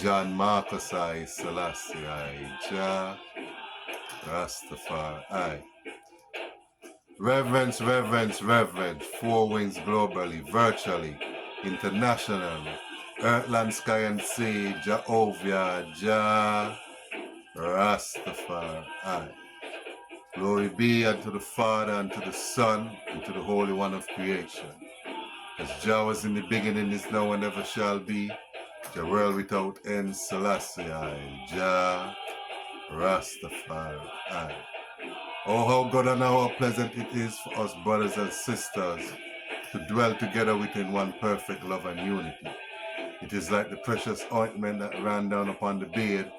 John Marcus I Selassie I Jah Rastafari. Reverence, reverence, reverence, Four Winds globally, virtually, internationally, Earthland, Sky and Sea, Jehovah, Jah Rastafari. Glory be unto the Father, and to the Son, and to the Holy One of creation. As Jah was in the beginning, is now, and ever shall be, the world without end, Selassie I, Jah Rastafari. Oh, how good and how pleasant it is for us brothers and sisters to dwell together within one perfect love and unity. It is like the precious ointment that ran down upon the beard,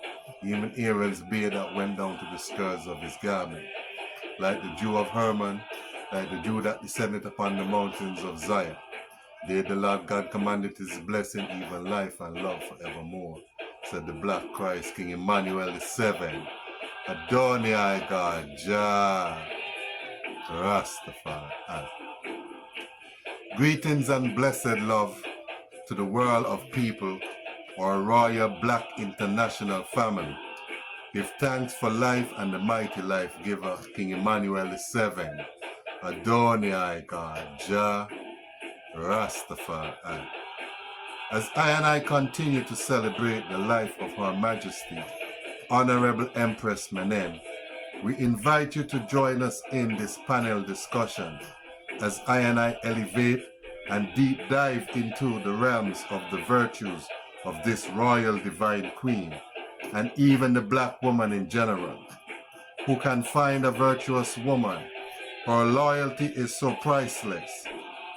even Aaron's beard that went down to the skirts of his garment. Like the dew of Hermon, like the dew that descended upon the mountains of Zion. There the Lord God commanded his blessing, even life and love forevermore, said the Black Christ King Emmanuel VII. Adonai God, Jah Rastafari. Greetings and blessed love to the world of people, our Royal Black International family. Give thanks for life and the mighty life giver, King Emmanuel VII, Adonai God, Jah, Rastafari. As I and I continue to celebrate the life of Her Majesty, Honorable Empress Menen, we invite you to join us in this panel discussion as I and I elevate and deep dive into the realms of the virtues of this royal divine queen and even the black woman in general. Who can find a virtuous woman? Her loyalty is so priceless.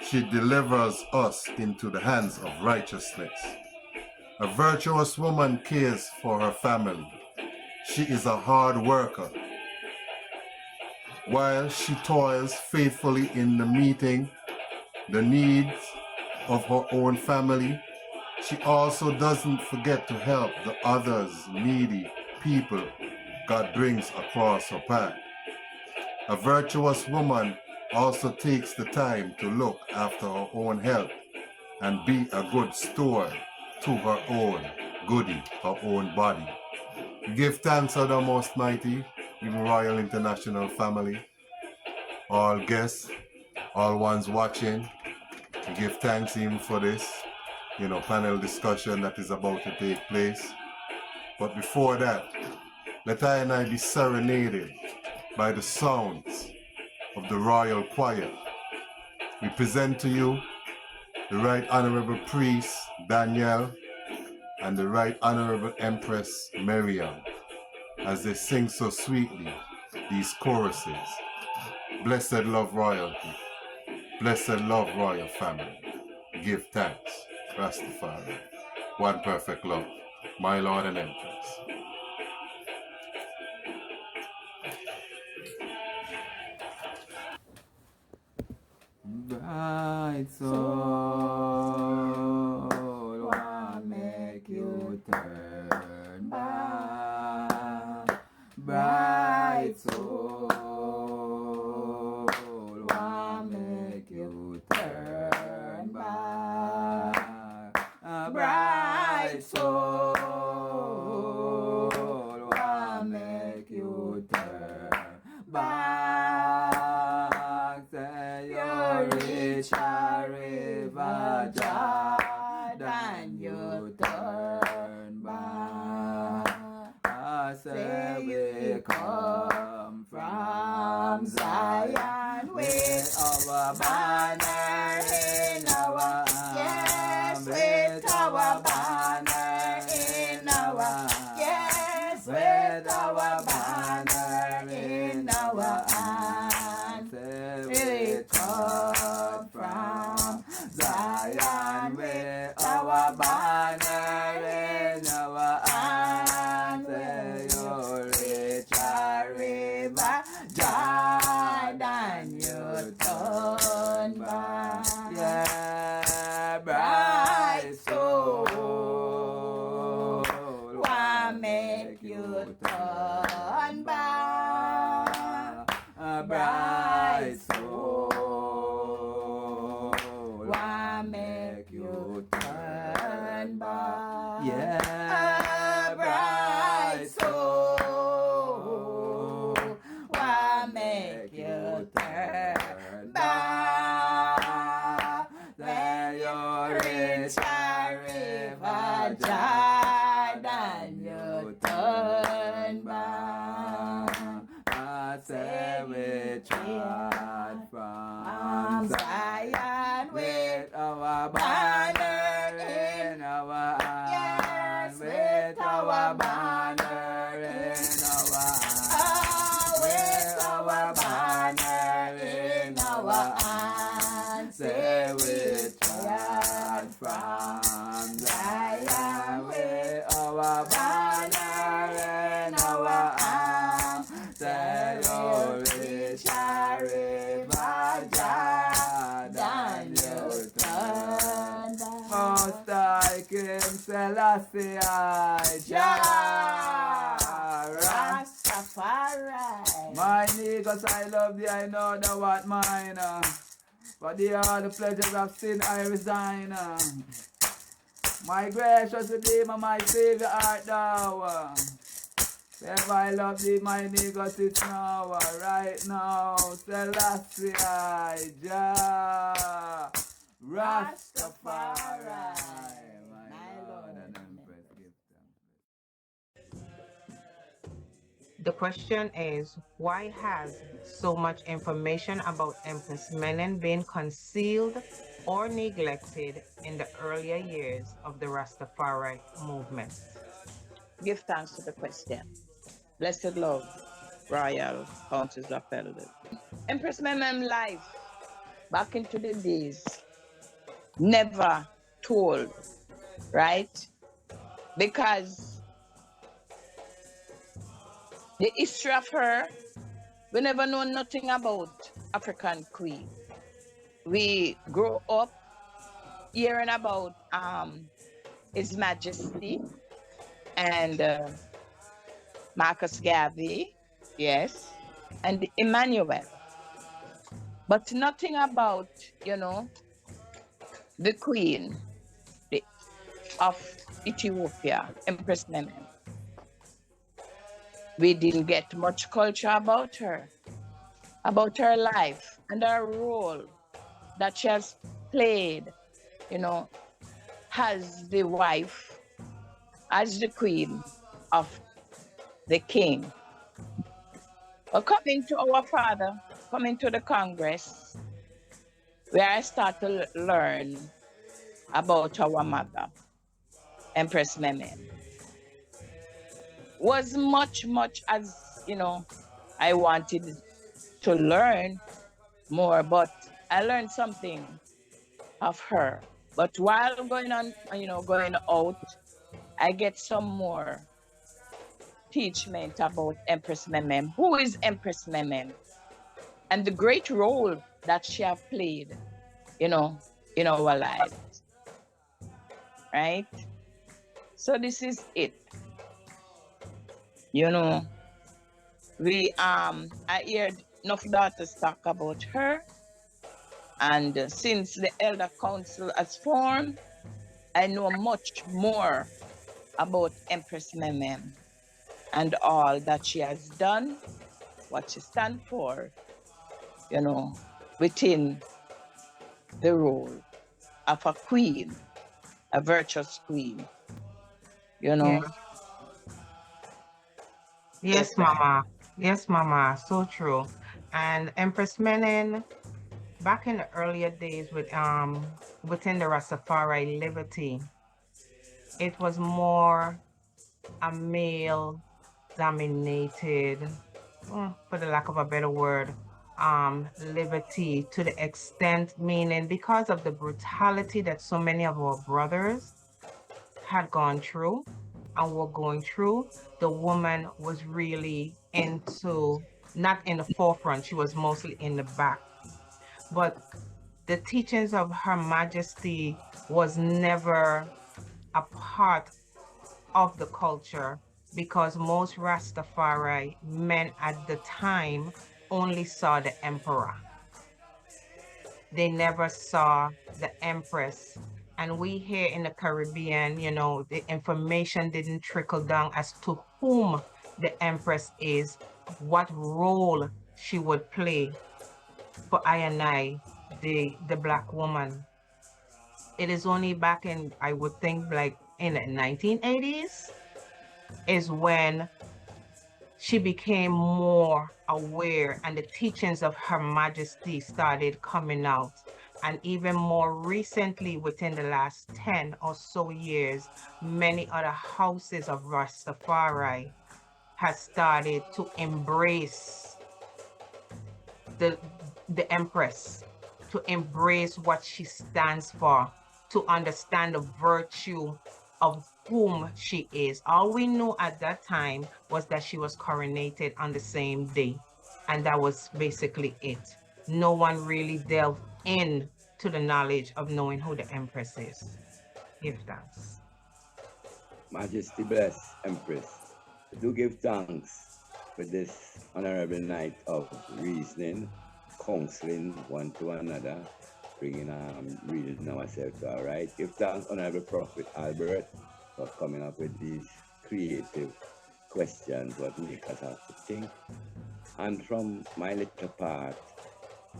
She delivers us into the hands of righteousness. A virtuous woman cares for her family. She is a hard worker. While she toils faithfully in the meeting the needs of her own family, she also doesn't forget to help the others needy people God brings across her path. A virtuous woman also takes the time to look after her own health and be a good steward to her own goodie, her own body. We give thanks to the Most Mighty, even Royal International family, all guests, all ones watching. We give thanks even for this, panel discussion that is about to take place. But before that, let I and I be serenaded by the sounds of the royal choir. We present to you the Right Honorable Priest Daniel and the Right Honorable Empress Miriam as they sing so sweetly these choruses. Blessed love royalty, blessed love royal family. Give thanks, Rastafari. One perfect love, my Lord and Empress. Bright soul, what make you turn back? Bright soul, what make you turn back? Bright soul, what make you turn back? Say you reach a river Jordan, you turn back. I say we come from Zion with our banner in our arms. Yes, with our banner in our arms. Yes, with our banner in our arms. We come from Zion with our banner in our arms. You reach a river Jordan, you turn back. Yeah, bright soul, what make you turn back? Bright soul, what make you turn back? Yeah, bright soul, what make you turn back? When you reach a river Jordan, you turn back. I say we trod from Zion with our banner in our hands. With our banner in our hands. With our banner in our hands. Say we trod from Zion with our banner in our hands. Say you reach a river Jordan, you turn back. Most High King Selassie, Jah Rastafari. My niggas, I love thee, I know thou art mine. For thee all the pleasures of sin I resign. My gracious Redeemer, my Savior art thou. If I love thee, my nigga, sit now, right now. Selassie, Jah, Rastafari, my Lord and Empress, give thanks. The question is, why has so much information about Empress Menen been concealed or neglected in the earlier years of the Rastafari movement? Give thanks to the question. Blessed love, royal councils of elders. Empress Menen life back into the days, never told, right? Because the history of her, we never know nothing about African queen. We grow up hearing about His Majesty and Marcus Garvey, yes, and Emmanuel, but nothing about, the queen of Ethiopia, Empress Menen. We didn't get much culture about her life and her role that she has played, as the wife, as the queen of the king. But coming to our father, coming to the Congress, where I start to learn about our mother, Empress Menen, was much as, I wanted to learn more, but I learned something of her. But while going out, I get some more teachment about Empress Menen. Who is Empress Menen? And the great role that she have played, in our lives, right? So this is it. I heard enough daughters talk about her, and since the Elder Council has formed, I know much more about Empress Menen and all that she has done, what she stands for, within the role of a queen, a virtuous queen, Yes, Yes, yes, Mama. Yes, Mama. So true. And Empress Menen, back in the earlier days within the Rastafari liberty, it was more a male dominated, for the lack of a better word, liberty, to the extent, meaning because of the brutality that so many of our brothers had gone through and were going through, the woman was really not in the forefront, she was mostly in the back. But the teachings of Her Majesty was never a part of the culture, because most Rastafari men at the time only saw the emperor. They never saw the empress. And we here in the Caribbean, the information didn't trickle down as to whom the empress is, what role she would play for I and I, the Black woman. It is only back in, I would think, like in the 1980s, is when she became more aware and the teachings of Her Majesty started coming out. And even more recently, within the last 10 or so years, many other houses of Rastafari has started to embrace the Empress, to embrace what she stands for, to understand the virtue of whom she is. All we knew at that time was that she was coronated on the same day, and that was basically it. No one really delved in to the knowledge of knowing who the Empress is. Give thanks. Majesty bless, Empress. We do give thanks for this honorable night of reasoning, counseling one to another, bringing reading ourselves to our right. Give thanks, Honorable Prophet Albert, for coming up with these creative questions what make us have to think. And from my little part,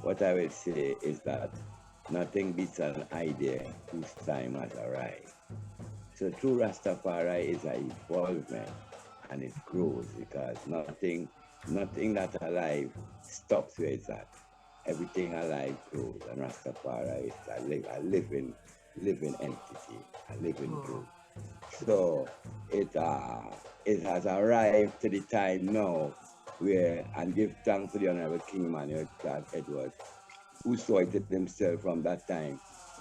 what I will say is that nothing beats an idea whose time has arrived. So true Rastafari is an evolvement and it grows because nothing that alive stops where it's at. Everything alive grows, and Rastafari is a living entity, a living truth. So it has arrived to the time now where, and give thanks to the Honorable King Emmanuel Clark Edward, who saw it himself from that time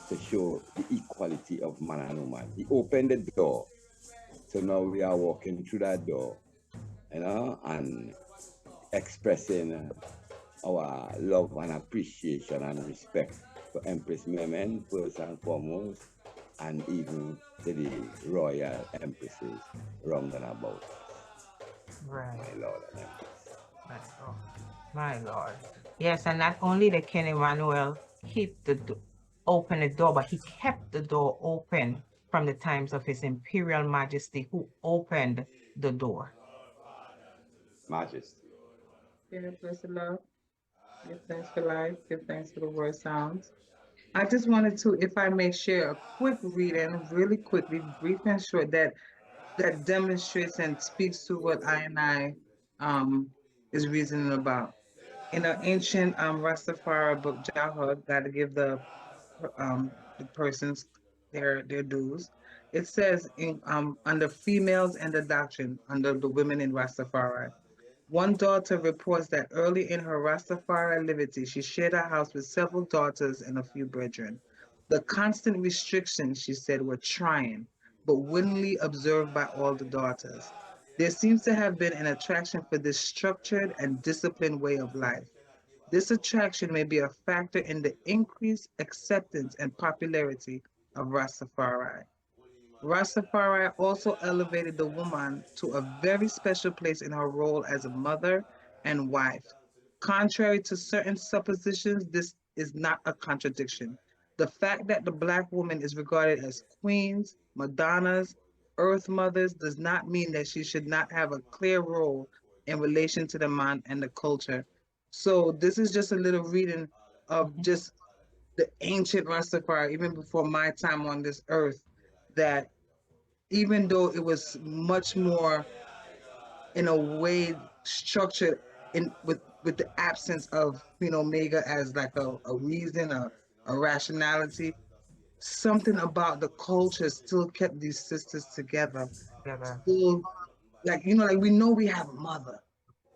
to show the equality of man and woman. He opened the door. So now we are walking through that door, and expressing our love and appreciation and respect for Empress Menen, first and foremost, and even to the royal empresses round and about us. Right. My Lord and Empress. My Lord. Yes, and not only did King Emmanuel open the door, but he kept the door open from the times of His Imperial Majesty, who opened the door. Majesty. Yeah, bless the Lord. Give thanks for life. Give thanks for the word sounds. I just wanted to, if I may, share a quick reading, really quickly, brief and short, that demonstrates and speaks to what I is reasoning about. In an ancient Rastafari book, Jahud, got to give the persons their dues. It says in under females and the doctrine, under the women in Rastafari. One daughter reports that early in her Rastafari liberty, she shared a house with several daughters and a few brethren. The constant restrictions, she said, were trying, but willingly observed by all the daughters. There seems to have been an attraction for this structured and disciplined way of life. This attraction may be a factor in the increased acceptance and popularity of Rastafari. Rastafari also elevated the woman to a very special place in her role as a mother and wife. Contrary to certain suppositions, this is not a contradiction. The fact that the Black woman is regarded as queens, madonnas, earth mothers does not mean that she should not have a clear role in relation to the man and the culture. So this is just a little reading of just the ancient Rastafari, even before my time on this earth, that even though it was much more in a way structured with the absence of Omega as like a reason, a rationality, something about the culture still kept these sisters together. Still, like like we know we have a mother.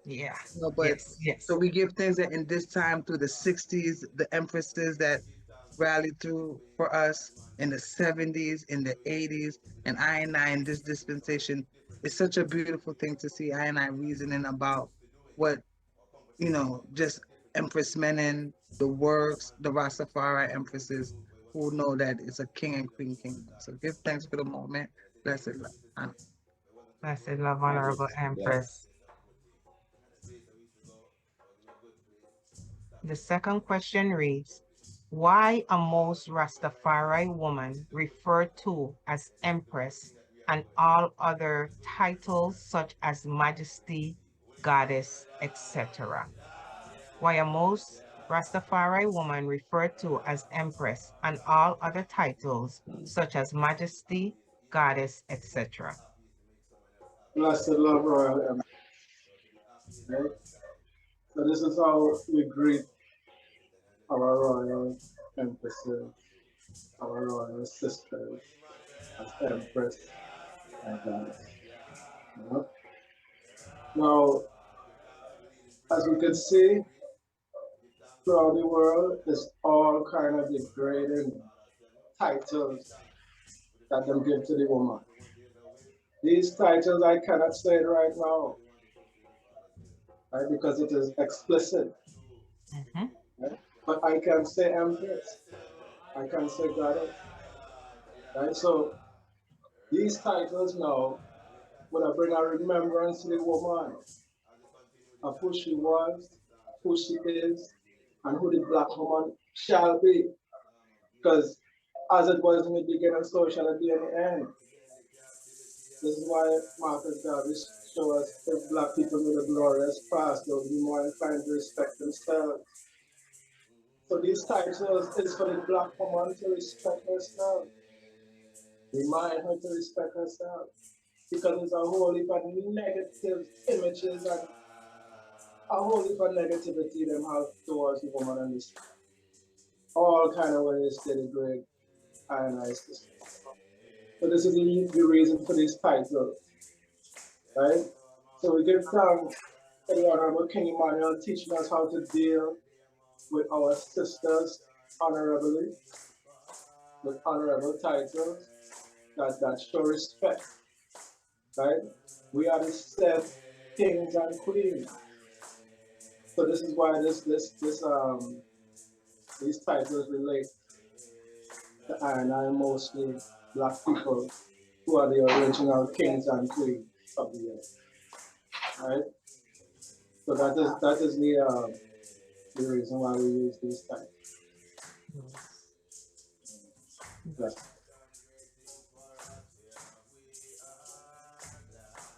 Yeah. But yes. So we give things that in this time through the 60s, the empresses that rallied through for us in the 70s, in the 80s, and I in this dispensation. It's such a beautiful thing to see I reasoning about what, just Empress Menen, the works, the Rastafari empresses who know that it's a king and queen kingdom. So give thanks for the moment. Blessed love. Blessed love, Honorable Empress. The second question reads, why are most Rastafari women referred to as Empress and all other titles such as Majesty, Goddess, etc.? Why are most Rastafari women referred to as Empress and all other titles such as Majesty, Goddess, etc.? Blessed love, Royal Empress. Right? So this is how we greet our Royal Empresses, our Royal Sisters, as Empress and Goddess. Now, as we can see, throughout the world, there's all kind of degrading titles that them give to the woman. These titles, I cannot say it right now, right? Because it is explicit. Right? But I can say Empress. I can say Goddess. Right? So these titles now would bring a remembrance to the woman of who she was, who she is, and who the Black woman shall be. Because as it was in the beginning, so shall it be in the end. This is why Marcus Garvey show us if black people with a glorious past, they'll be more inclined to respect themselves. So these titles is for the black woman to respect herself. Remind her to respect herself. Because there's a whole heap of negative images and a whole heap of negativity them have towards the woman and this. All kind of ways to degrade and I system. So this is the reason for this title, right? So we give thanks to the Honorable King Emmanuel teaching us how to deal with our sisters honorably, with honorable titles that show respect, right? We are the said kings and queens. So this is why these titles relate to I and I, mostly black people who are the original kings and queens of the earth, right? So that is the reason why we use these titles. Yes.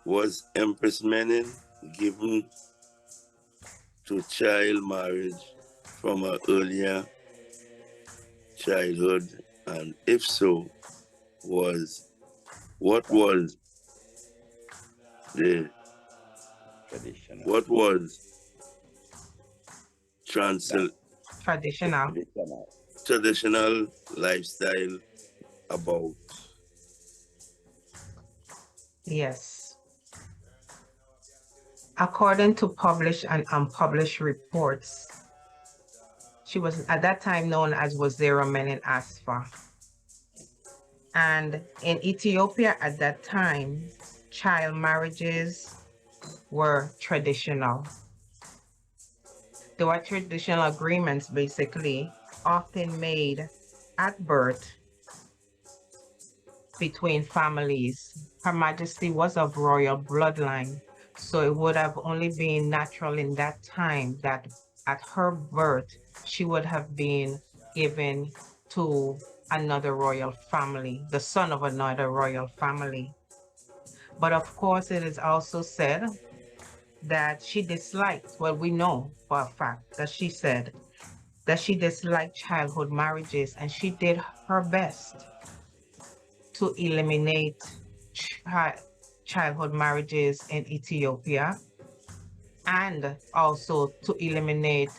Was Empress Menen given to child marriage from her earlier childhood, and if so, what was traditional lifestyle about? Yes. According to published and unpublished reports, she was at that time known as Wazira Menen Asfaw. And in Ethiopia at that time, child marriages were traditional. There were traditional agreements basically often made at birth between families. Her Majesty was of royal bloodline, so it would have only been natural in that time that at her birth, she would have been given to another royal family, the son of another royal family. But of course, it is also said that she disliked, well, we know for a fact that she said that she disliked childhood marriages, and she did her best to eliminate childhood marriages in Ethiopia, and also to eliminate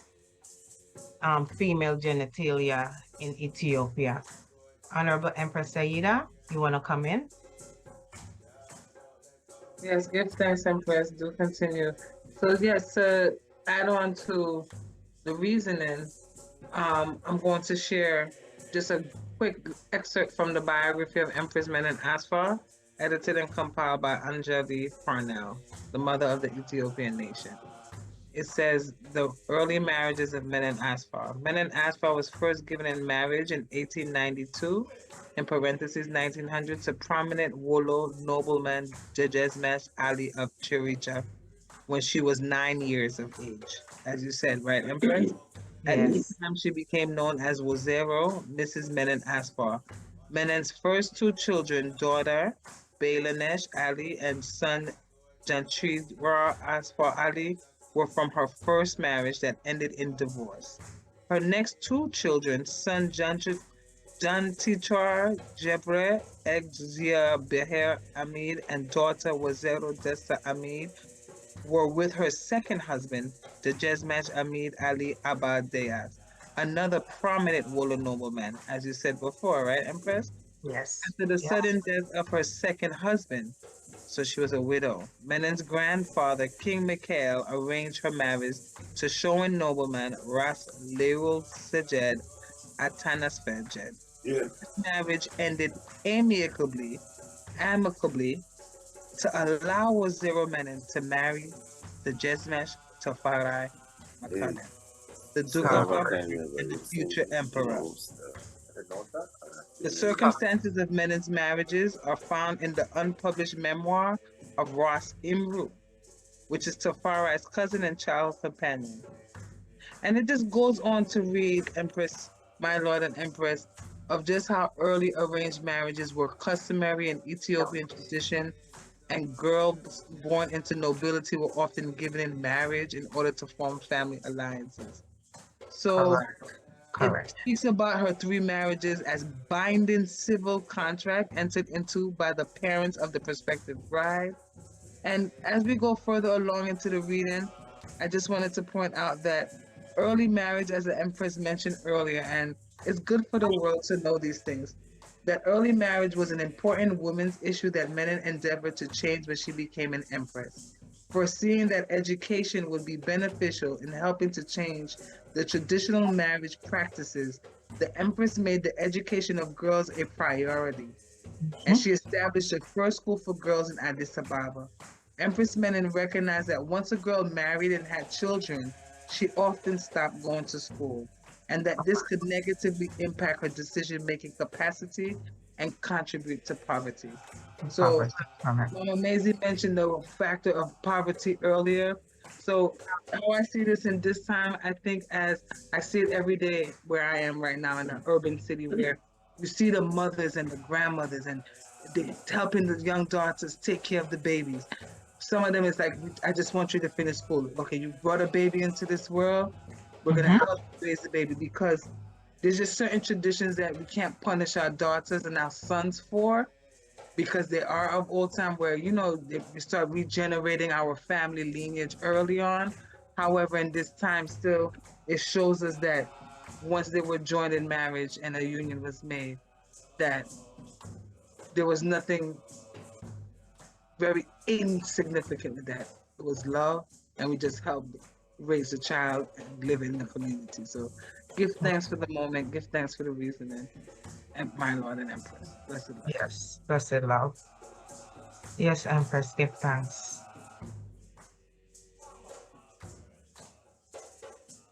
female genitalia in Ethiopia. Honorable Empress Saida, you want to come in? Yes, give thanks, Empress. Do continue. So yes, to add on to the reasoning, I'm going to share just a quick excerpt from the biography of Empress Menen Asfaw, edited and compiled by Anjali Parnell, the mother of the Ethiopian nation. It says the early marriages of Menen Asfaw. Menen Asfaw was first given in marriage in 1892, in parentheses 1900, to prominent Wolo nobleman Jejesmesh Ali of Chiricha when she was 9 years of age. As you said, right, Empress? At this time, she became known as Wazero, Mrs. Menen Asfaw. Menen's first two children, daughter Bailanesh Ali and son Jantridra Asfaw Ali, were from her first marriage that ended in divorce. Her next two children, son Jantitrar Jebre Egzia Beher Amid and daughter Wazero Desta Amid, were with her second husband, the Jesmaj Amid Ali Abadeyas, another prominent Wolo nobleman, as you said before, right, Empress? Yes. After the sudden death of her second husband, so she was a widow, Menen's grandfather, King Mikhail, arranged her marriage to Shoan nobleman Ras Leul Sejed Atanasfejed. Yeah. This marriage ended amicably to allow Waziro Menen to marry the Jesmesh Tafarai Makanen, the Duke of Farai and the future emperor. The circumstances of Menen's marriages are found in the unpublished memoir of Ras Imru, which is Tafarai's cousin and child companion. And it just goes on to read, Empress, my lord and empress, of just how early arranged marriages were customary in Ethiopian tradition and girls born into nobility were often given in marriage in order to form family alliances. So Correct. it Correct. speaks about her 3 marriages as binding civil contract entered into by the parents of the prospective bride. And as we go further along into the reading, I just wanted to point out that early marriage, as the Empress mentioned earlier, and it's good for the world to know these things, that early marriage was an important women's issue that Menen endeavored to change when she became an empress. Foreseeing that education would be beneficial in helping to change the traditional marriage practices, the Empress made the education of girls a priority, and she established the first school for girls in Addis Ababa. Empress Menen recognized that once a girl married and had children, she often stopped going to school, and that this could negatively impact her decision-making capacity and contribute to poverty. So Correct. Correct. Mama Maisie mentioned the factor of poverty earlier. So how I see this in this time, I think as I see it every day where I am right now in an urban city where you see the mothers and the grandmothers and they helping the young daughters take care of the babies. Some of them is like, I just want you to finish school. Okay, you brought a baby into this world. We're gonna help you raise the baby because there's just certain traditions that we can't punish our daughters and our sons for because they are of old time where, you know, we start regenerating our family lineage early on. However, in this time still, it shows us that once they were joined in marriage and a union was made, that there was nothing very insignificant with that. It was love, and we just helped raise a child and live in the community. So give thanks for the moment, give thanks for the reasoning, and my Lord and Empress. Blessed love. Yes. Blessed love. Yes, Empress, give thanks.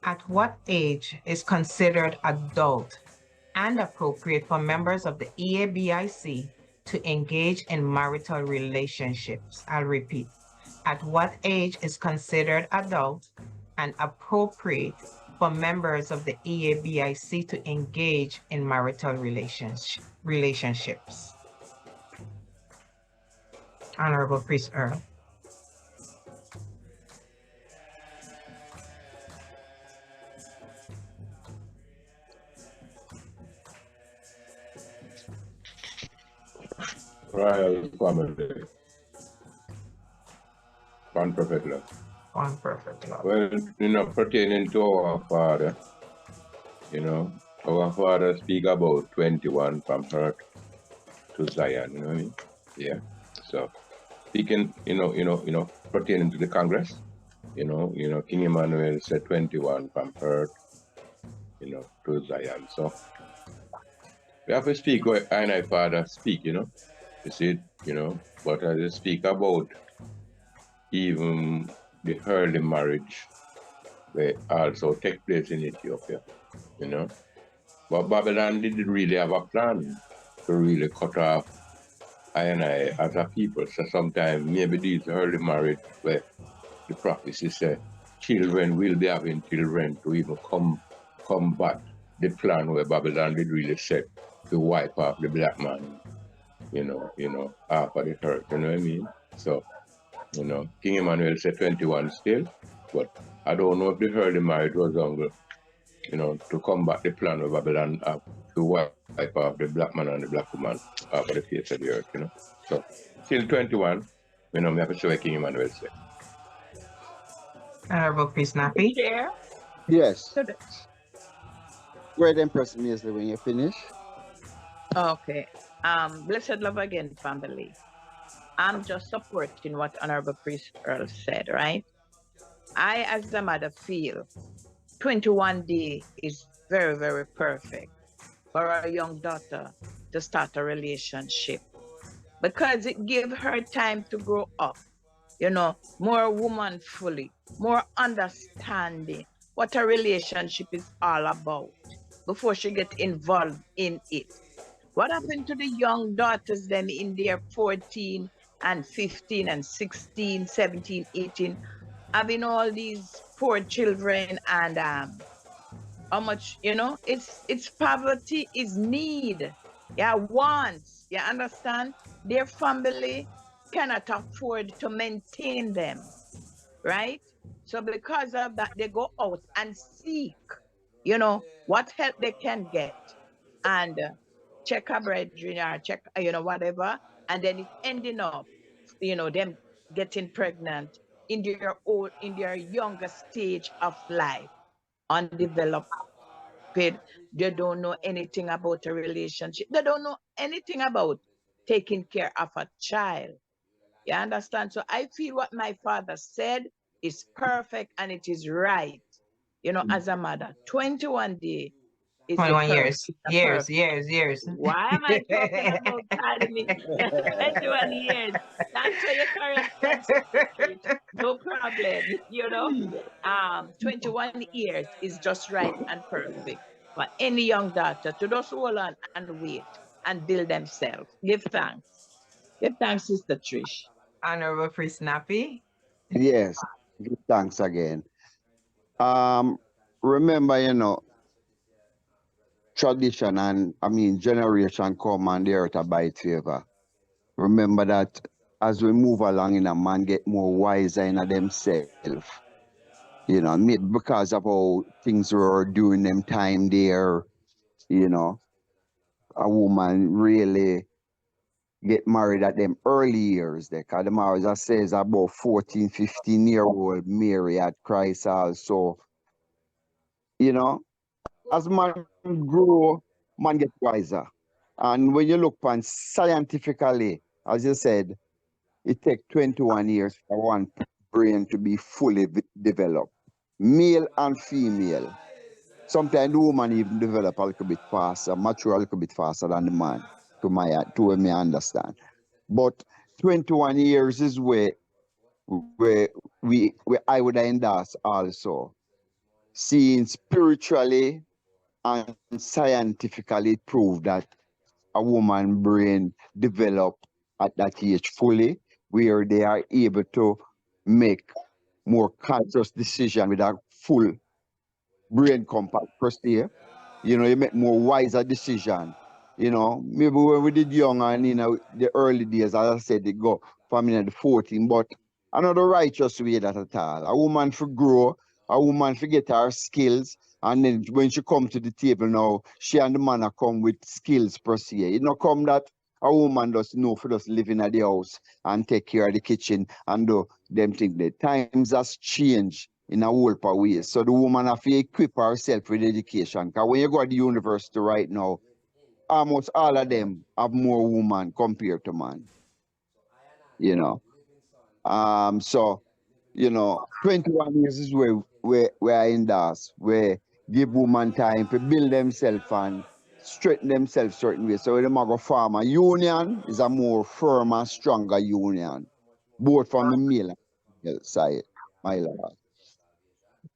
At what age is considered adult and appropriate for members of the EABIC to engage in marital relationships? I'll repeat. At what age is considered adult and appropriate for members of the EABIC to engage in marital relationships? Honorable Priest Earl. Royal family. One perfect love. One perfect love. Well, you know, pertaining to our Father, you know, our Father speak about 21 from earth to Zion, you know what I mean? Yeah. So speaking, pertaining to the Congress, King Emmanuel said 21 from earth, to Zion. So we have to speak what I and I Father speak, you see, but as I speak about even the early marriage, they also take place in Ethiopia, But Babylon didn't really have a plan to really cut off I and I as a people. So sometimes maybe these early marriage where the prophecy say children will be having children to even combat the plan where Babylon did really set to wipe off the black man, half of the earth, you know what I mean? So, King Emmanuel said 21 still, but I don't know if the early marriage was longer, to combat the plan of Babylon to wipe off the black man and the black woman off of the face of the earth, So, still 21, we have to show what King Emmanuel said. Honorable Priest Nappy. Chair. Yes. So Great Empress Maisie, when you finish. okay. Blessed love again, family. I'm just supporting what Honorable Priest Earl said, right? I, as a mother, feel 21 day is very, very perfect for a young daughter to start a relationship because it gives her time to grow up, more womanfully, more understanding what a relationship is all about before she gets involved in it. What happened to the young daughters then in their 14 and 15 and 16, 17, 18, having all these poor children and how much, it's poverty is need. Yeah, wants. You understand? Their family cannot afford to maintain them, right? So because of that, they go out and seek, what help they can get, and check a brethren or check, whatever, and then it's ending up, them getting pregnant in their younger stage of life, undeveloped. They don't know anything about a relationship. They don't know anything about taking care of a child. You understand? So I feel what my father said is perfect and it is right. As a mother, 21 days is the 21 perfect. years. Why am I talking about timing? 21 years. That's where you correct that, Sister Trish. No problem. 21 years is just right and perfect for any young daughter to just hold on and wait and build themselves. Give thanks. Give thanks, Sister Trish. Honorable Priest Snappy. Yes, give thanks again. Remember, tradition and generation come and the earth abide favor. Remember that as we move along, man get more wiser in themselves. Maybe because of how things were during them time there, a woman really get married at them early years there. Because the marriage, I says, about 14, 15-year-old Mary at Christ also. As man grow, man get wiser. And when you look on scientifically, as you said, it takes 21 years for one brain to be fully developed, male and female. Sometimes the woman even develop a little bit faster, mature a little bit faster than the man, to where me understand. But 21 years is where I would endorse also. Seeing spiritually and scientifically prove that a woman brain develop at that age fully, where they are able to make more conscious decision with a full brain compact per se. You make more wiser decision. Maybe when we did young and the early days, as I said, they go from the 14, but another righteous way that at all. A woman for grow, a woman for get her skills, and then when she come to the table now, she and the man are come with skills per se. Come that a woman does know for just living at the house and take care of the kitchen and do them things. The times has changed in a whole per ways. So the woman have to equip herself with education. Because when you go to the university right now, almost all of them have more women compared to man. So 21 years is where I endorse, where give woman time to build themselves and straighten themselves certain ways. So when they go farm, a union is a more firm and stronger union, both from the male and female side, my lord.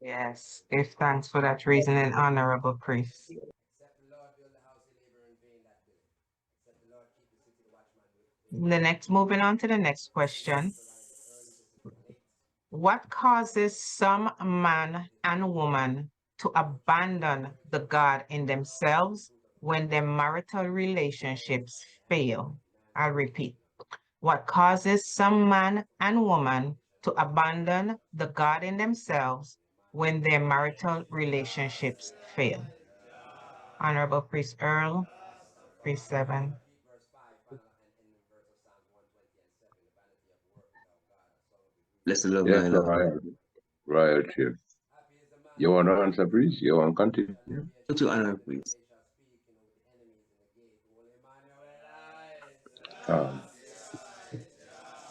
Yes, give thanks for that reasoning, Honorable Priest. Moving on to the next question. What causes some man and woman to abandon the God in themselves when their marital relationships fail? I'll repeat. What causes some man and woman to abandon the God in themselves when their marital relationships fail? Honorable Priest Earl, Priest 7. Bless the Lord, Yes, my Lord. royalty. You want to answer, please? You want to continue? To honor, please.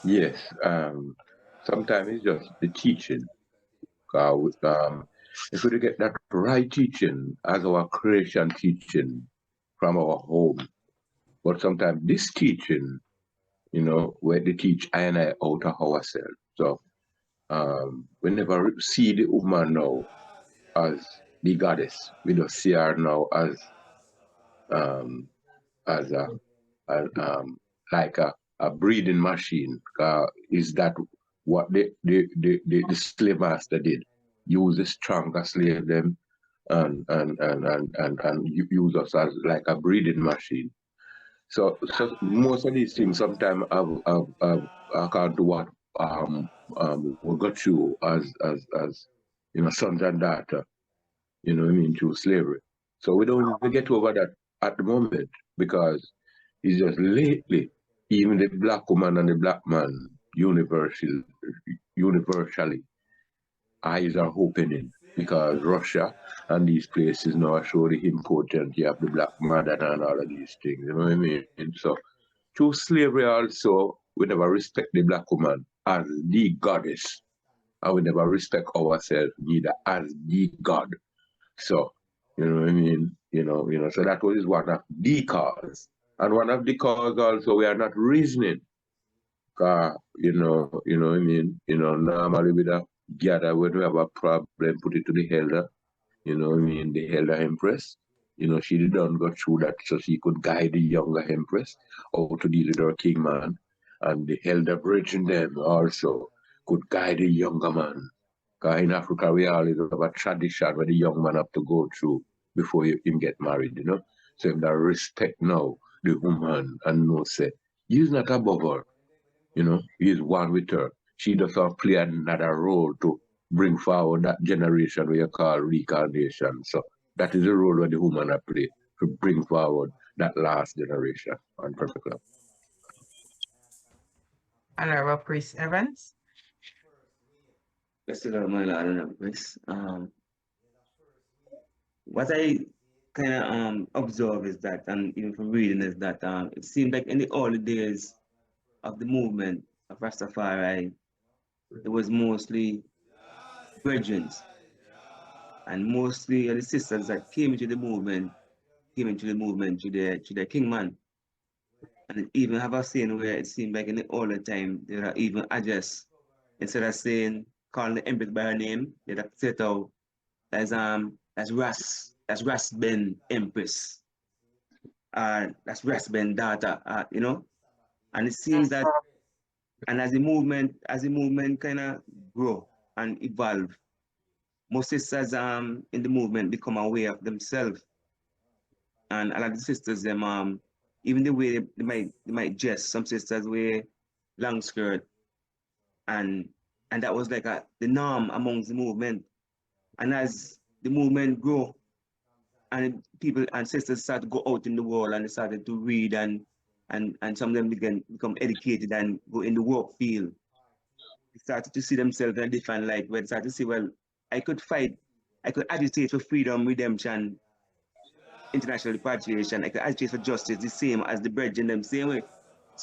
Yes. Sometimes it's just the teaching. If we get that right teaching as our creation teaching from our home, but sometimes this teaching, where they teach I and I out of ourselves. So we never see the woman now as the goddess. We don't see her now as like a breeding machine. Is that what the slave master did? Use the stronger slave them and use us as like a breeding machine. So most of these things sometimes I can't do what we got through as sons and daughter, through slavery. So we don't even get over that at the moment because it's just lately, even the black woman and the black man universally eyes are opening because Russia and these places now show the importance of the black mother and all of these things, you know what I mean? So through slavery also, we never respect the black woman as the goddess. And we never respect ourselves neither as the God. So, you know what I mean? So that was one of the cause. And one of the cause also we are not reasoning. You know what I mean? Normally with a gather when we have a problem, put it to the elder, you know what I mean, the elder empress. She didn't go through that so she could guide the younger empress how to deal with her king man. And the elder bridging them also could guide the younger man. Because in Africa, we always have a tradition where the young man have to go through before him get married, So if that respect now the woman and know say, he's not above her, he's one with her. She does not play another role to bring forward that generation we call reincarnation. So that is the role that the woman have played to bring forward that last generation on particular. Honorable Priest Evans. Bless the Lord, my Lord and Empress. What I kind of observe is that, and even from reading, is that it seemed like in the early days of the movement of Rastafari, it was mostly virgins, and mostly the sisters that came into the movement to their king man. And even have a saying where it seemed like in the older time there are even adjust instead of calling the empress by her name, they'd have said out that's Ras Ben Empress. That's Ras Ben daughter, And it seems that and as the movement kind of grow and evolve, most sisters in the movement become aware of themselves. And a lot of the sisters, them even the way they might dress, some sisters wear long skirt, and that was like the norm amongst the movement. And as the movement grow, and people and sisters start to go out in the world and they started to read and some of them become educated and go in the work field. They started to see themselves in a different light, where they started to say, well, I could agitate for freedom, redemption, international repatriation, I could agitate for justice the same as the brethren them same way.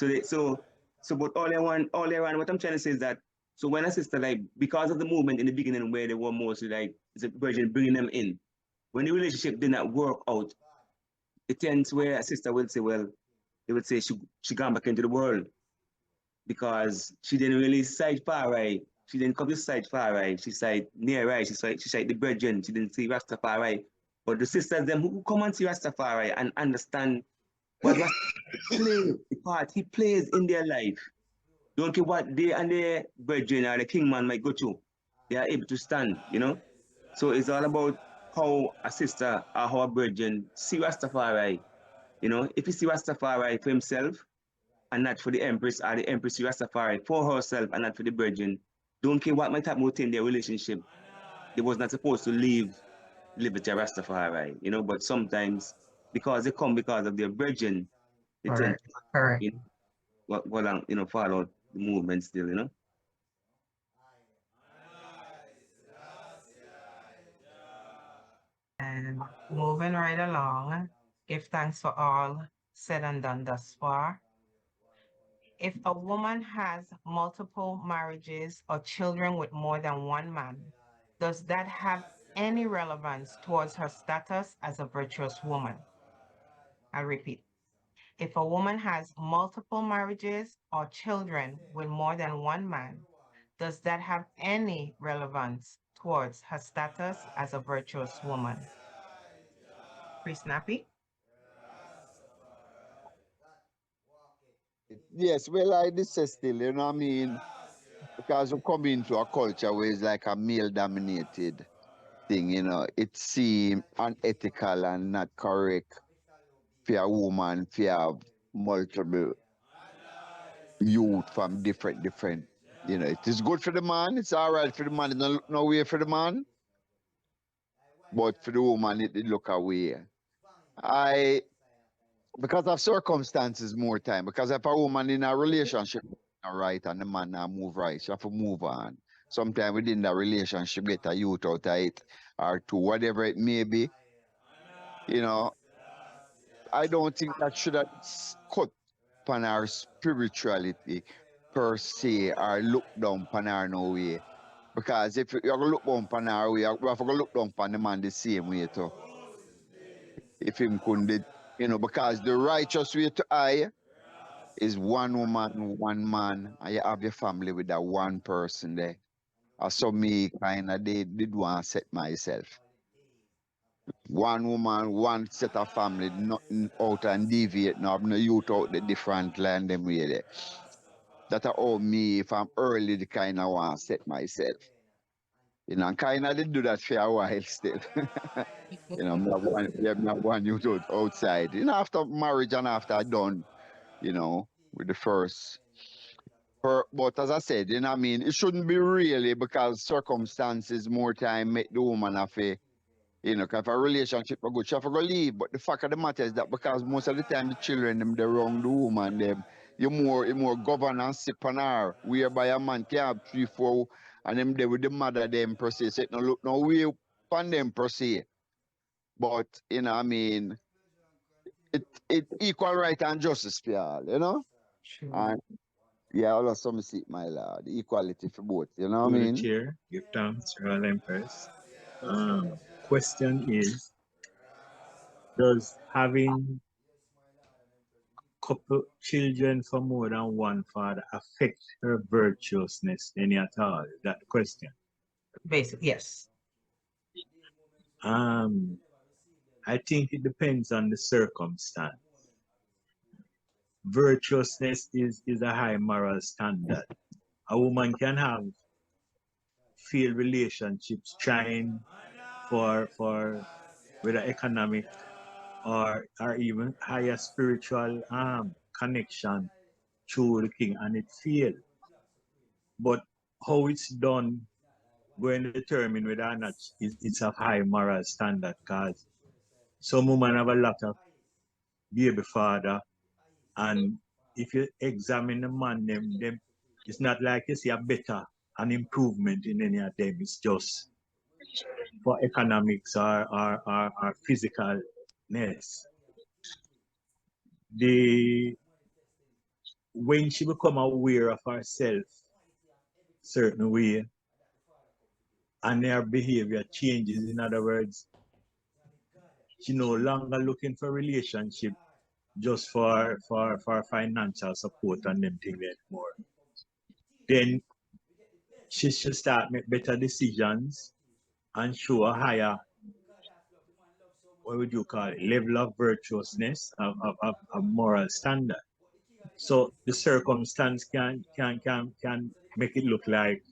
But all I want, what I'm trying to say is that, so when a sister, like, because of the movement in the beginning where they were mostly like, the brethren bringing them in, when the relationship did not work out, it tends where a sister will say, well, they would say she gone back into the world because she didn't really sight far right. She didn't come to sight far right. She sight near right. She sight the brethren. She didn't see Rastafari. But the sisters, them who come and see Rastafari and understand what Rastafari the part he plays in their life. Don't care what they and their brethren or the king man might go through. They are able to stand, So it's all about how a sister or how a brethren see Rastafari. If you see Rastafari for himself and not for the Empress, or the Empress see Rastafari for herself and not for the brethren, don't care what might happen within their relationship. They was not supposed to live with their Rastafari, but sometimes because they come because of their brethren, they tend to follow the movement still, And moving right along, give thanks for all said and done thus far. If a woman has multiple marriages or children with more than one man, does that have any relevance towards her status as a virtuous woman? I repeat, if a woman has multiple marriages or children with more than one man, does that have any relevance towards her status as a virtuous woman? Priest Nappy? Yes, well, I this is still, you know what I mean? Because we come into a culture where it's like a male-dominated thing, it seems unethical and not correct for a woman to have multiple youth from different, it is good for the man, it's all right for the man, it's not no way for the man, but for the woman, it look away. Because of circumstances more time, because if a woman in a relationship not right and the man not move right, she have to move on. Sometimes within that relationship, get a youth out of it, or two, whatever it may be. I don't think that should have cut upon our spirituality per se or look down upon our no way. Because if you're going to look down upon our way, you have to look down upon the man the same way too. If him couldn't, because the righteous way to I is one woman, one man, and you have your family with that one person there. So me kind of did want to set myself. One woman, one set of family, nothing out and deviate, no youth out the different land them way there. That's how me, if I'm early, the kind of want to set myself. And kind of did do that for a while still. Me have one youth outside. After marriage and after done, with the first. But as I said, it shouldn't be really because circumstances more time make the woman have a, if a relationship are good, she have to go leave. But the fact of the matter is that because most of the time the children them they wrong the woman them, you more governance on her, whereby a man can have 3, 4 and them there with the mother them per se. So it no look no way upon them per se. But it equal right and justice for all, Sure. And yeah, all of some seat, my lord. Equality for both, you know what I To the mean? chair, give thanks, Royal Empress. Question is, does having couple children for more than one father affect her virtuousness any at all? Is that the question? Basically, yes. I think it depends on the circumstance. Virtuousness is a high moral standard. A woman can have failed relationships trying for whether economic or even higher spiritual connection through the king, and it failed. But how it's done going to determine whether or not it's a high moral standard, because some women have a lot of baby father, and if you examine the man them it's not like you see a better an improvement in any of them. It's just for economics or physicalness. When she become aware of herself certain way and her behavior changes, in other words, she no longer looking for relationship just for financial support and them things anymore. Then she should start make better decisions and show a higher, what would you call it, level of virtuousness, of moral standard. So the circumstance can make it look like,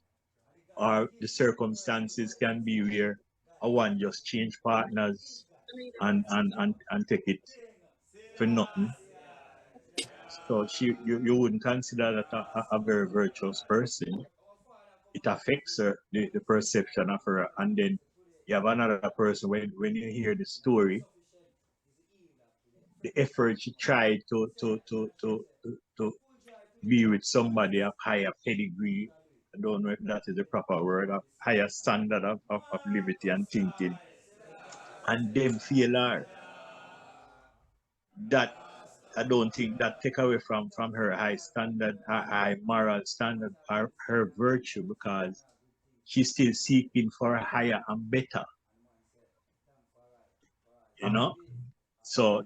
or the circumstances can be where a one just change partners and take it for nothing. So you wouldn't consider that a very virtuous person. It affects her, the perception of her. And then you have another person, when you hear the story, the effort she tried to be with somebody of higher pedigree, I don't know if that is the proper word, of higher standard of liberty and thinking, and them feel her. That I don't think that take away from her high standard, her high moral standard, her virtue, because she's still seeking for a higher and better. So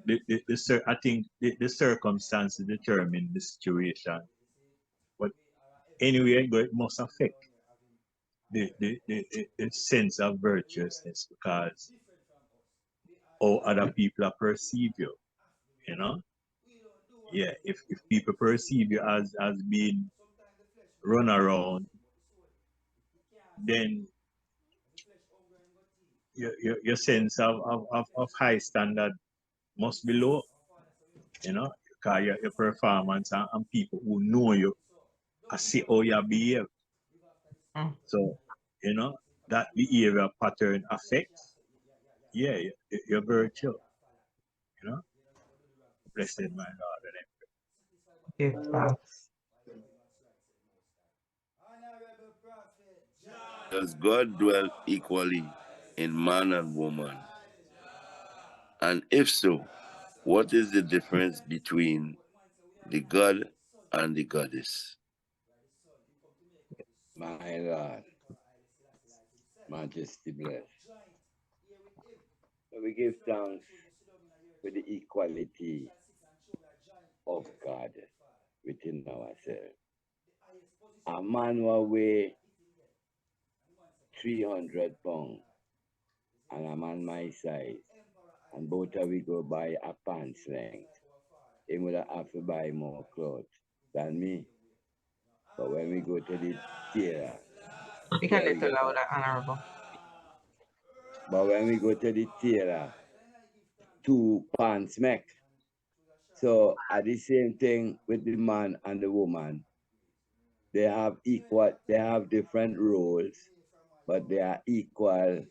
I think the circumstances determine the situation. But anyway, it must affect the sense of virtuousness, because how other people perceive you, Yeah, if people perceive you as being run around, then your sense of high standard must be low. You because your performance and people who know you, I see how you behave. So, you know, that behavior pattern affects, yeah, your virtue. You know? Blessed my Lord and Give thanks. Does God dwell equally in man and woman? And if so, what is the difference between the God and the goddess? My Lord, Majesty bless. So we give thanks for the equality of God within ourselves. A man will weigh 300 pounds and a man my size, and both of we go buy a pants length. He would have to buy more clothes than me. But when we go to the tailor, Speak a yeah, we little get a, louder, Honorable. but when we go to the tailor, 2 pants make. So at the same thing with the man and the woman, they have different roles, but they are equal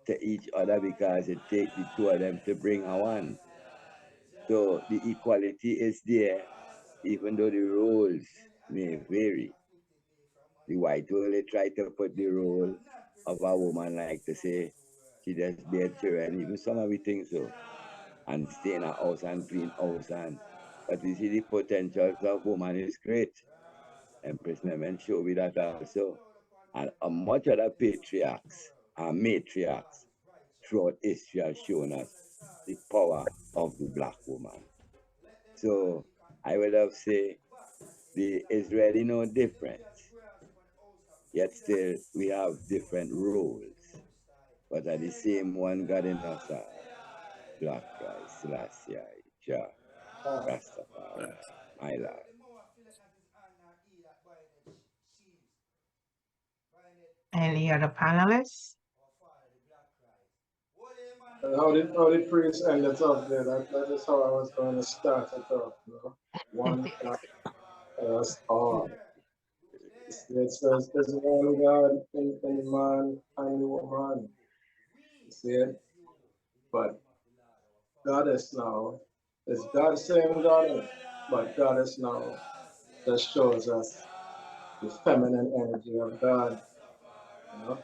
to each other because it takes the 2 of them to bring a one. So the equality is there, even though the roles may vary. The white only try to put the role of a woman, like to say she just bear children, even some of we think so, and stay in a house and clean house. But we see the potentials of woman is great. Empress Menen show me that also. And much other patriarchs and matriarchs throughout history have shown us the power of the black woman. So I would have said it's really no difference. Yet still we have different roles, but are the same one God in us are. Black Christ, Selassie, Jah, Rastafari, my Lord. Any other panelists? How the priest ended up there, that is how I was going to start it off, you know. One God, us all. There's one God in the man and the woman. You see it? But goddess now, it's God same goddess, but goddess now just shows us the feminine energy of God, you know.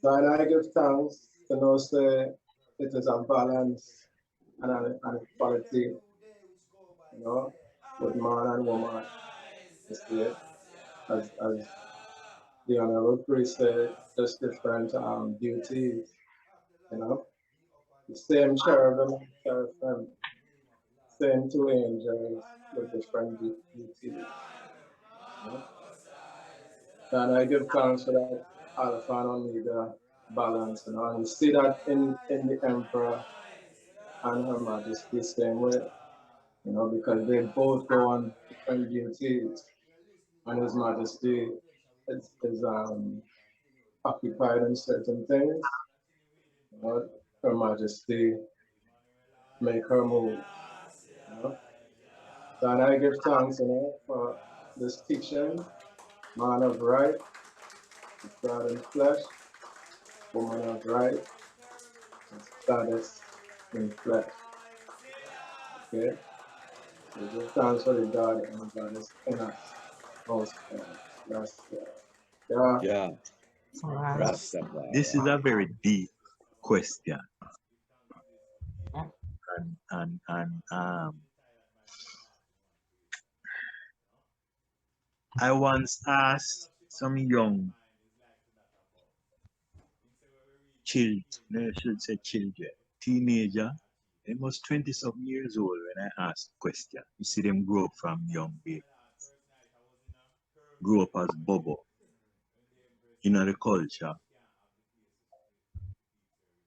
So and I give thanks to know say it is a balance and an equality, you know, with man and woman. You see it? As the honorable priest said, just different duties, you know. The same cherubim, seraphim, same 2 angels with different duties. You know? And I give thanks for that Alpha and Omega balance, you know, and you see that in the Emperor and Her Majesty same way, you know, because they both go on different duties, and His Majesty is occupied in certain things, you know, Her Majesty make her move, you know. So and I give thanks, you know, for this teaching, man of right, is God in flesh, woman of right, is goddess in flesh. Okay? We give thanks for the God and the goddess in us. Most yes, yeah. Yeah, Wow. Rastafari. This is a very deep question. And I once asked some young children, no, I should say children, teenager, almost 20-something years old when I asked the question. You see them grow up from young baby, grow up as bubble in the culture.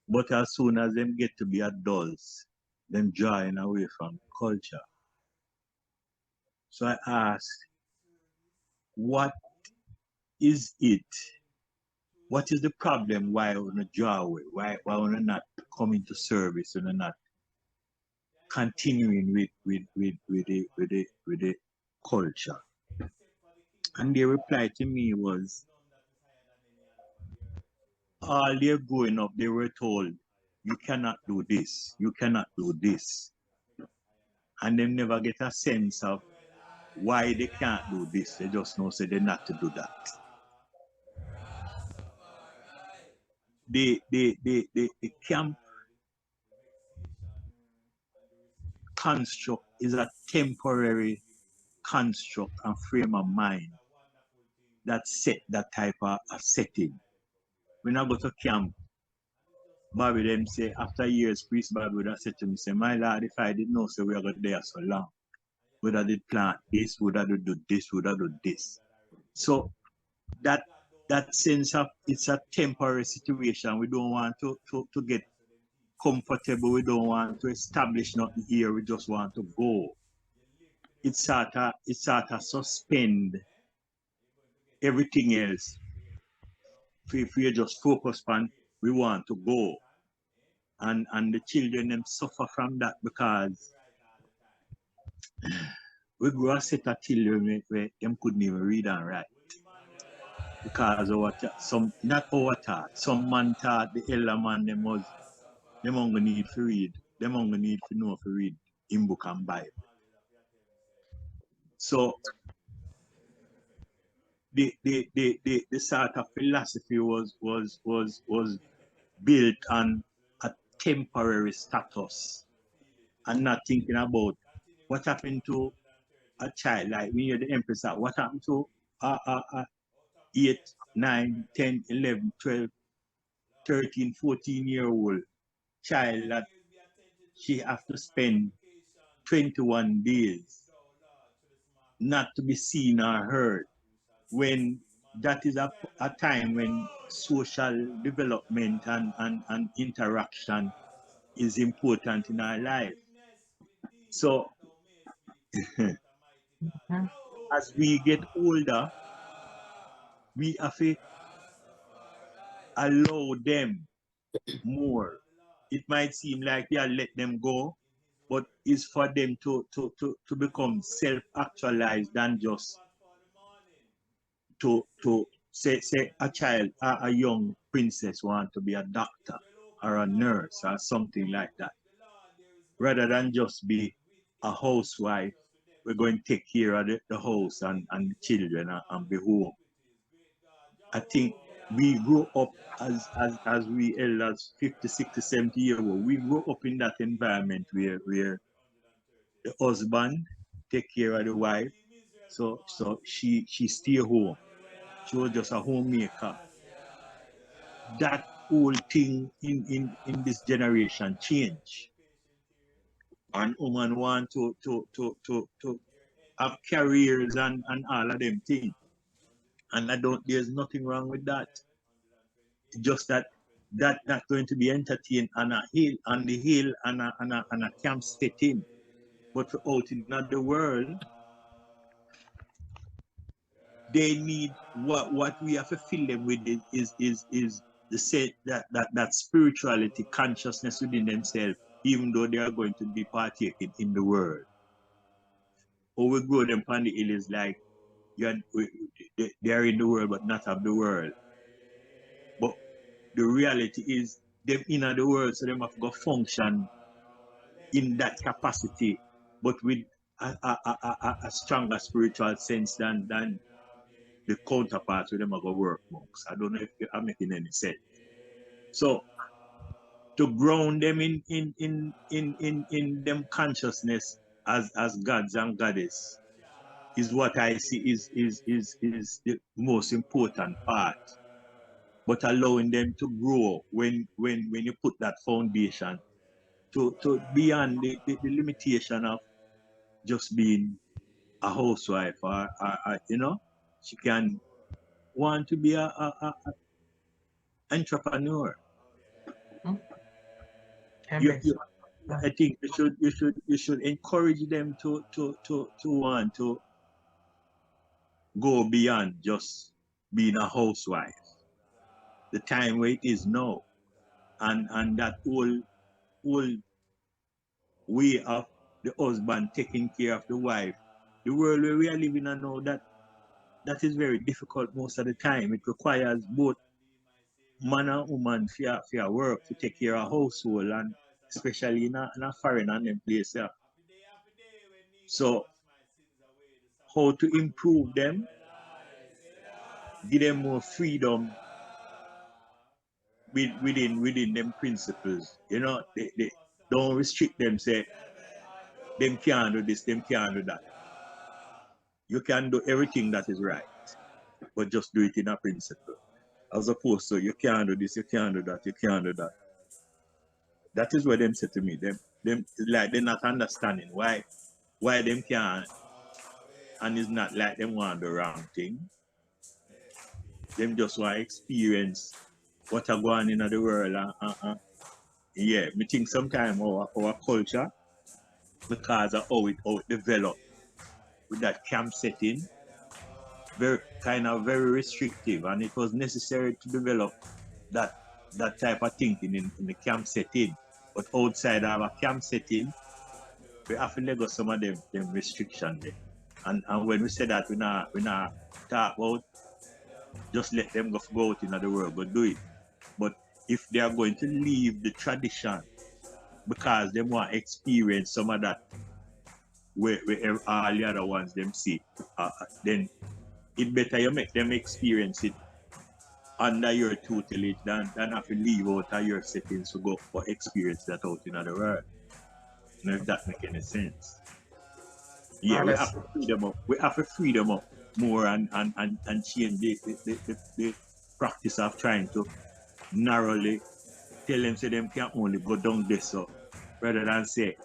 But as soon as them get to be adults, them drawing away from culture. So I asked, what is it? What is the problem why we not draw away? Why we not come into service? We not continuing with the culture. And their reply to me was, all their growing up, they were told, you cannot do this, you cannot do this. And they never get a sense of why they can't do this. They just know say they're not to do that. The camp construct is a temporary construct and frame of mind that set that type of setting. When I go to camp, Bobby them say, after years, Priest Bobby would have said to me, say, my lord, if I didn't know, so we are going there so long, would I did plant this, would I do this, would I do this. So that sense of it's a temporary situation. We don't want to get comfortable. We don't want to establish nothing here. We just want to go. It's sort of suspend everything else. If we just focus on we want to go. And the children them suffer from that because we grow a set of children where them couldn't even read and write. Because not our thought. Some man thought the elder man them only need to read. Them only need to know to read in book and Bible. So the sort of philosophy was built on a temporary status and not thinking about what happened to a child like me, the Empress, what happened to 8, 9, 10, 11, 12, 13, 14-year-old child that she have to spend 21 days not to be seen or heard, when that is a time when social development and interaction is important in our life. So as we get older, we have to allow them more. It might seem like we are let them go, but it's for them to become self-actualized than just to say a child, a young princess want to be a doctor or a nurse or something like that. Rather than just be a housewife, we're going to take care of the house and the children and be home. I think we grew up as we elders, 50, 60, 70 years old, we grew up in that environment where the husband take care of the wife, so she stay home. She was just a homemaker. That whole thing in this generation change. And women want to have careers and all of them things. And there's nothing wrong with that. Just that not going to be entertained on a hill, on the hill, and a camp setting. But for out in the world, they need what we have to fill them with is the say that spirituality, consciousness within themselves, even though they are going to be partaking in the world. Or we grow them on the hill is like they are in the world but not of the world. But the reality is them in the world, so they have to go function in that capacity, but with a stronger spiritual sense than the counterparts with them go work monks. I don't know if I'm making any sense. So to ground them in them consciousness as gods and goddess is what I see is the most important part. But allowing them to grow when you put that foundation to beyond the limitation of just being a housewife or she can want to be a entrepreneur. I think you should encourage them to want to go beyond just being a housewife. The time where it is now, and that whole way of the husband taking care of the wife. The world where we are living in now, that is very difficult most of the time. It requires both man and woman for work to take care of household, and especially in a foreign and them place. Yeah. So how to improve them, give them more freedom within them principles. You know, they don't restrict them, say them can't do this, them can't do that. You can do everything that is right, but just do it in a principle. As opposed to you can't do this, you can't do that, you can't do that. That is what them say to me. Them like they're not understanding why them can't, and it's not like them want the wrong thing. Them just want to experience what are going on in the world. Yeah, me think sometimes our culture, because of how it developed with that camp setting, very restrictive, and it was necessary to develop that type of thinking in the camp setting. But outside of a camp setting, we have to let go some of them restrictions there. And when we say that, we not talk about just let them go out in the world, but do it. But if they are going to leave the tradition because they want to experience some of that where all the other ones them see, then it better you make them experience it under your tutelage than have to leave out of your settings to go for experience that out in the world. You know, if that make any sense. Yeah, we have to free them up. We have to free them up more and change the practice of trying to narrowly tell them, say them can only go down this, so rather than say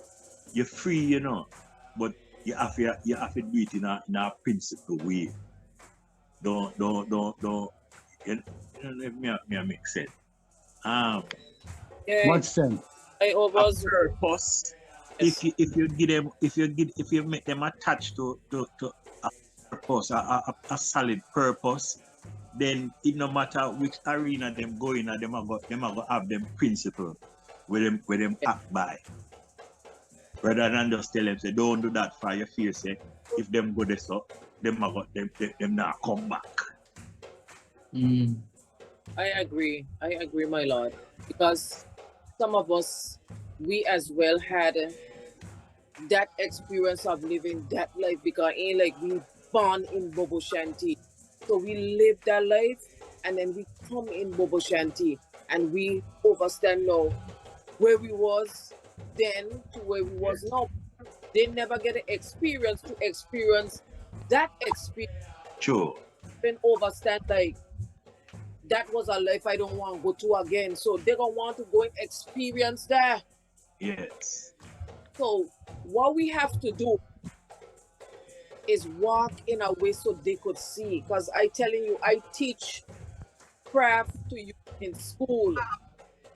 you're free, you know, but you have to do it in a principled way. Don't you know, me make sense. Yeah. What sense? I was purpose. Yes. If you make them attached to a purpose, a solid purpose, then it no matter which arena them go in, them are go have them principle where them act by. Rather than just tell them say don't do that for your fear sake. If them go this up, them now come back. I agree, my lord, because some of us, we as well had that experience of living that life, because ain't like we born in Bobo Shanti, so we live that life, and then we come in Bobo Shanti, and we understand now where we was then to where we was now. They never get an experience to experience that experience. Sure. Then understand like that was a life I don't want to go to again. So they're gonna want to go and experience that. Yes. So what we have to do is walk in a way so they could see. Because I telling you, I teach craft to you in school.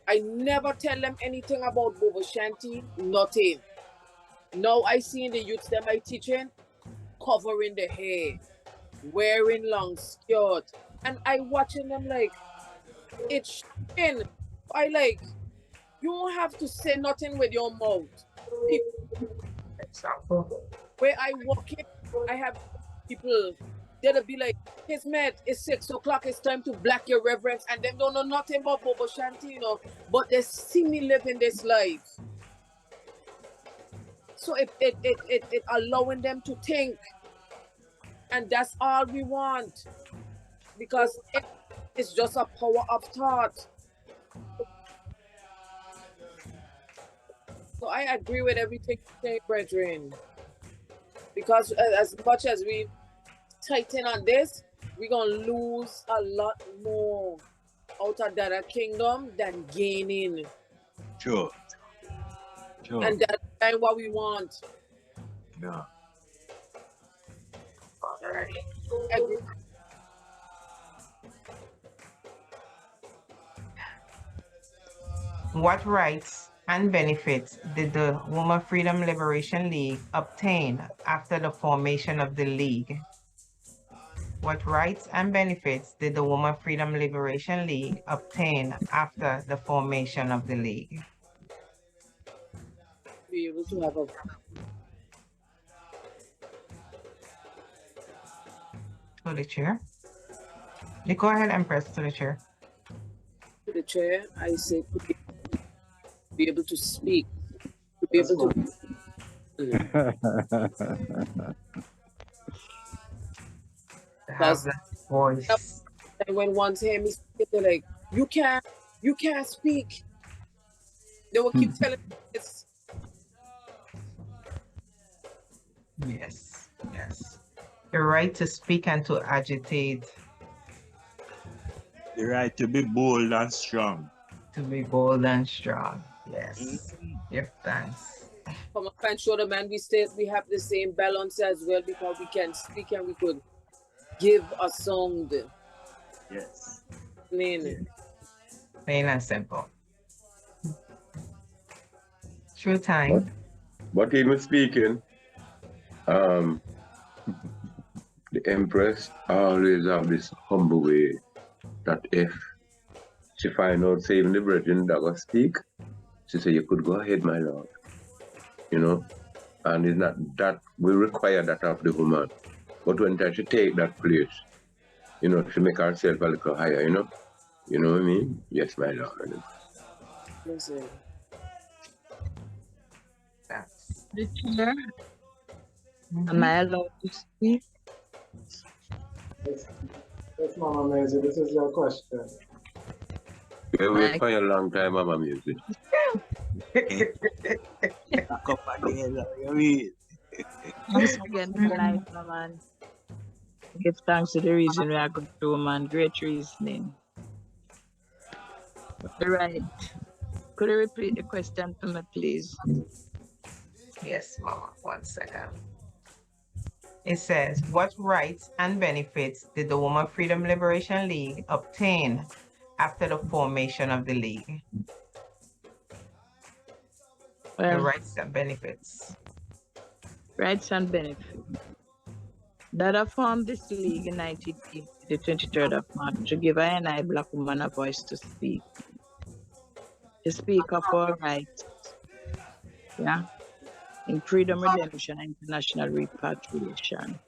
I never tell them anything about Bobo Shanti, nothing. Now I see in the youths them I teaching, covering the hair, wearing long skirt, and I watching them like, it's shocking. I like, you don't have to say nothing with your mouth. Example. Where I walk in, I have people, they'll be like, "His mate, it's 6 o'clock, it's time to black your reverence," and them don't know nothing about Bobo Shanti, you know, but they see me living this life. So it allowing them to think, and that's all we want, because it's just a power of thought. So I agree with everything you say, brethren, because as much as we tighten on this, we're gonna lose a lot more out of that kingdom than gaining. Sure. And that's what we want. Yeah. All right. Agree. What rights and benefits did the Woman Freedom Liberation League obtain after the formation of the League? What rights and benefits did the Woman Freedom Liberation League obtain after the formation of the League? be able to have a To the chair. You go ahead, Empress, to the chair. to the chair. I say to be able to speak, to be able to. Have that voice. And when one hear me speak, they're like, you can't speak. They will keep telling me this. Yes, yes. The right to speak and to agitate. The right to be bold and strong. To be bold and strong. Yes. Give thanks. Come up and show the man we have the same balance as well, because we can speak and we could give a sound. Yes. Plain. Plain and simple. True time. But even speaking, the Empress always have this humble way that if she find out saving the brethren that will speak, she say, you could go ahead, my lord. You know? And it's not that we require that of the woman. But when she take that place, you know, she make herself a little higher, you know? You know what I mean? Yes, my lord. Listen. That's The chair. Am I allowed to speak? Yes, Mama Maisie, this is your question. We wait for a long time, Mama Music. Thanks again for life, no, man. Give thanks to the reason we are going through, man. Great reasoning. Right. Could you repeat the question to me, please? Yes, Mama. 1 second. It says, what rights and benefits did the Woman Freedom Liberation League obtain after the formation of the league? Well, the rights and benefits. Rights and benefits. That I formed this league in 1980, the 23rd of March, to give I and I Black woman a voice to speak of our rights, yeah, in freedom, redemption, and international repatriation,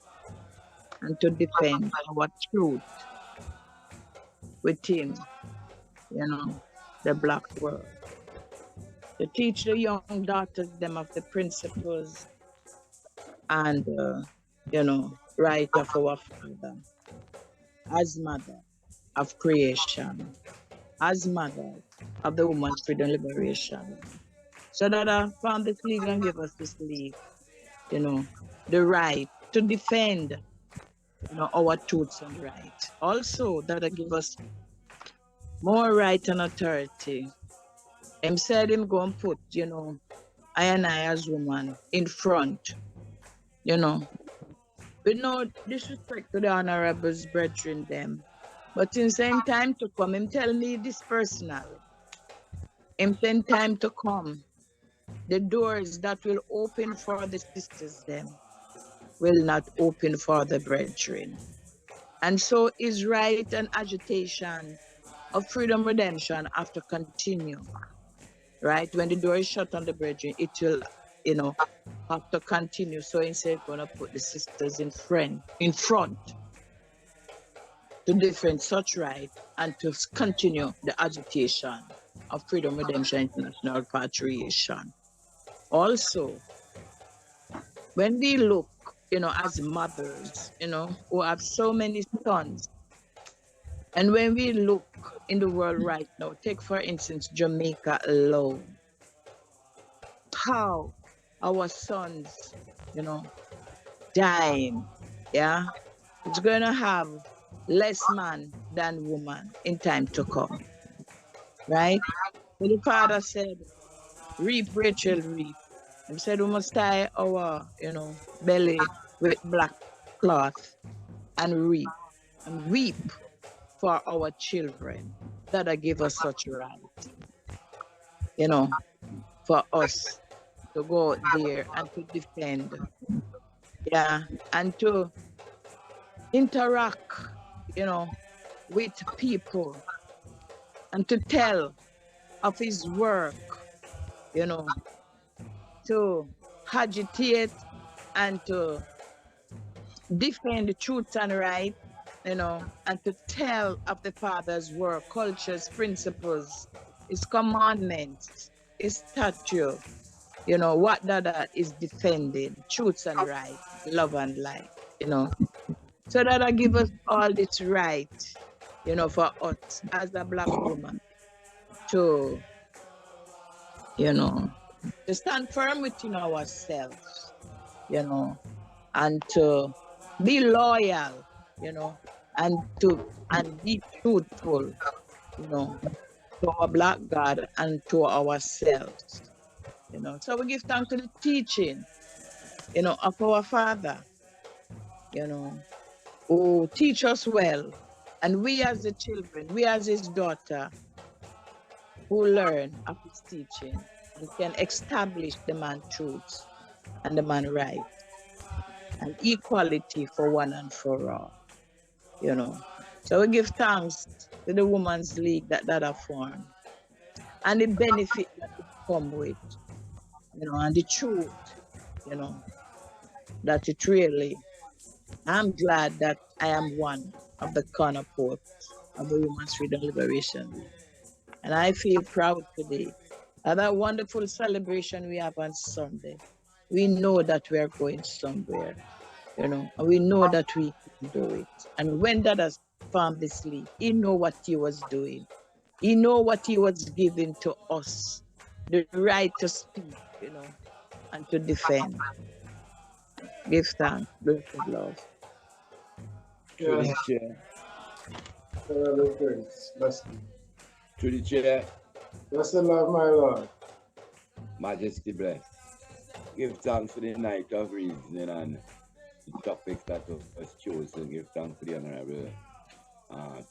and to defend our truth within, the Black world. To teach the young daughters them of the principles and, right of our Father, as mother of creation, as mother of the woman's freedom liberation. So that I found this league and give us this league, the right to defend, our truths and rights. Also, that I give us more right and authority. Him said him go and put, I and I as woman in front, with no disrespect to the honorables, brethren, them. But in same time to come, him tell me this personally. In same time to come, the doors that will open for the sisters, them, will not open for the brethren. And so his right and agitation of freedom redemption have to continue. Right? When the door is shut on the brethren, it will, have to continue. So instead, gonna put the sisters in front to defend such right and to continue the agitation of freedom, redemption, international repatriation. Also, when we look, as mothers, who have so many sons, and when we look in the world right now, take for instance Jamaica alone, how our sons, dying, yeah, it's going to have less man than woman in time to come, right? So the Father said, reap, Rachel, reap. He said we must tie our, belly with black cloth and reap and weep for our children that I give us such right, for us to go out there and to defend, and to interact, with people and to tell of his work, to agitate and to defend the truth and right, you know, and to tell of the Father's work, cultures, principles, His commandments, His statute, you know, what that is defending, truths and right, love and light, you know. So that give us all this right, you know, for us as a Black woman to, you know, to stand firm within ourselves, you know, and to be loyal, you know, and be truthful, you know, to our Black God and to ourselves, you know. So we give thanks to the teaching, you know, of our Father, you know, who teach us well. And we as the children, we as His daughter, who learn of His teaching and can establish the man truths and the man right and equality for one and for all, you know. So we give thanks to the Women's League that are formed and the benefit that it come with, you know, and the truth, you know, that it really, I'm glad that I am one of the counterparts of the Women's Freedom Liberation League. And I feel proud today at that wonderful celebration we have on Sunday. We know that we are going somewhere, you know, and we know that we can do it. And when Dad has formed this league, he know what he was doing. He know what he was giving to us, the right to speak, you know, and to defend. Give thanks, blessed love. Through the Yes. chair. Bless you. Through the chair. Bless the love, my Lord. Majesty bless. Give thanks for the night of reasoning and the topics that was chosen. Give thanks for the Honorable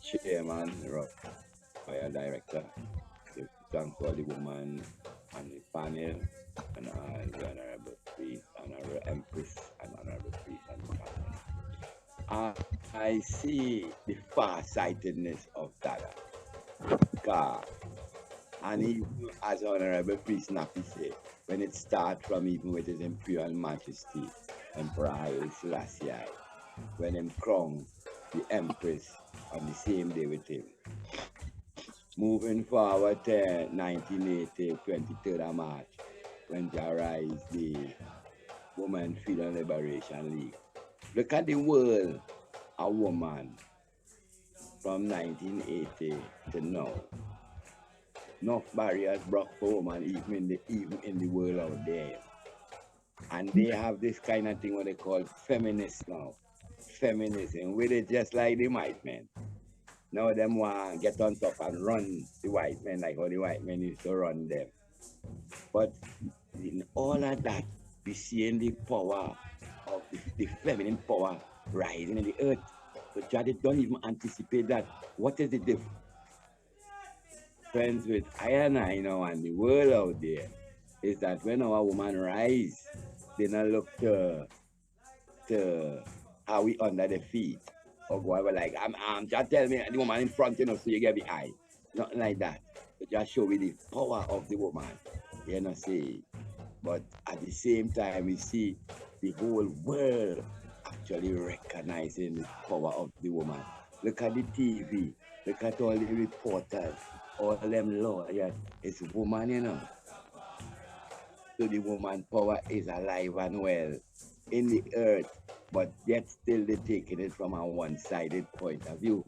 Chairman, Royal Director. Give thanks for the woman on the panel and all the Honorable Priest, Honorable Empress, and Honorable Priest on the panel. I see the far-sightedness of Dada. God. And even as Honorable Priest Nappy said, when it starts from even with His Imperial Majesty, Emperor Haile Selassie, when him crowned the Empress on the same day with him. Moving forward to 1980, 23rd of March, when they rise the Women Freedom Liberation League. Look at the world, a woman from 1980 to now. Enough barriers broke for women even in the world out there. And they have this kind of thing what they call feminists now. Feminism, with it just like the white men. Now them want to get on top and run the white men like how the white men used to run them. But in all of that, we see the power of the feminine power rising in the earth. But they don't even anticipate that. What is the difference with I and I now and the world out there is that when our woman rise, they not look to how we under the feet. Or go over like, I'm just tell me the woman in front, you know, so you get behind. Nothing like that. But just show me the power of the woman. You know, see. But at the same time, we see the whole world actually recognizing the power of the woman. Look at the TV. Look at all the reporters. All them lawyers. It's woman, you know. So the woman power is alive and well in the earth. But yet still they're taking it from a one-sided point of view.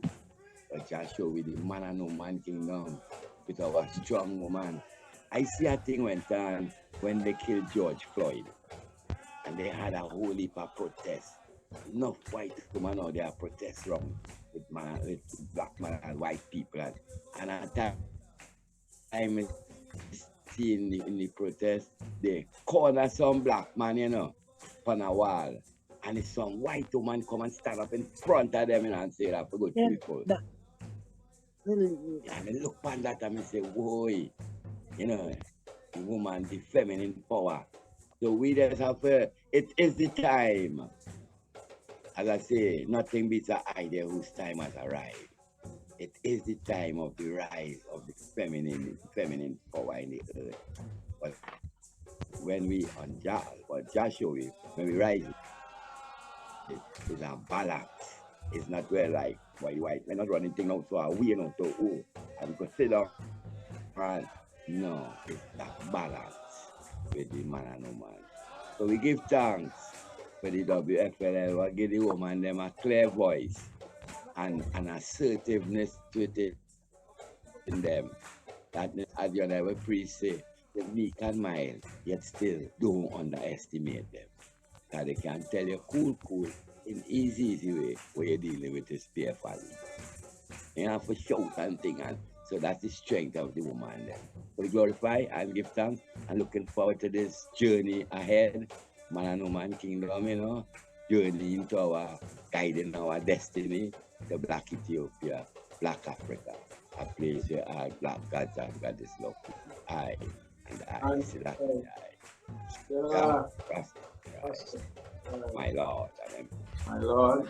But just show with the man and woman kingdom with our strong woman. I see a thing went on when they killed George Floyd. And they had a whole heap of protest. Enough white women out there protest wrong with black man and white people. And at that time I see in the protest, they corner some black man, you know, on a wall. And it's some white woman come and stand up in front of them, you know, and say that for good people. And I look on that and I say, whoa, you know, the woman, the feminine power. So we just have it is the time. As I say, nothing beats an idea whose time has arrived. It is the time of the rise of the feminine power in the earth. But when we on Joshua, when we rise, it's a balance. It's not where like white. We're not running things out so we not so and go sit down and no, it's that balance with the man and woman. So we give thanks for the WFLL, we give the woman them a clear voice and an assertiveness with it in them. That as you never priest say, the meek and mild, yet still don't underestimate them. That they can tell you cool, in easy way where you're dealing with this spear folly. You have to shout and thing, and so that's the strength of the woman then. So we glorify and give thanks and looking forward to this journey ahead, man and woman kingdom, you know, journey into our guiding our destiny, the Black Ethiopia, Black Africa, a place where all black gods and goddess love I and I see that I. My Lord, my Lord.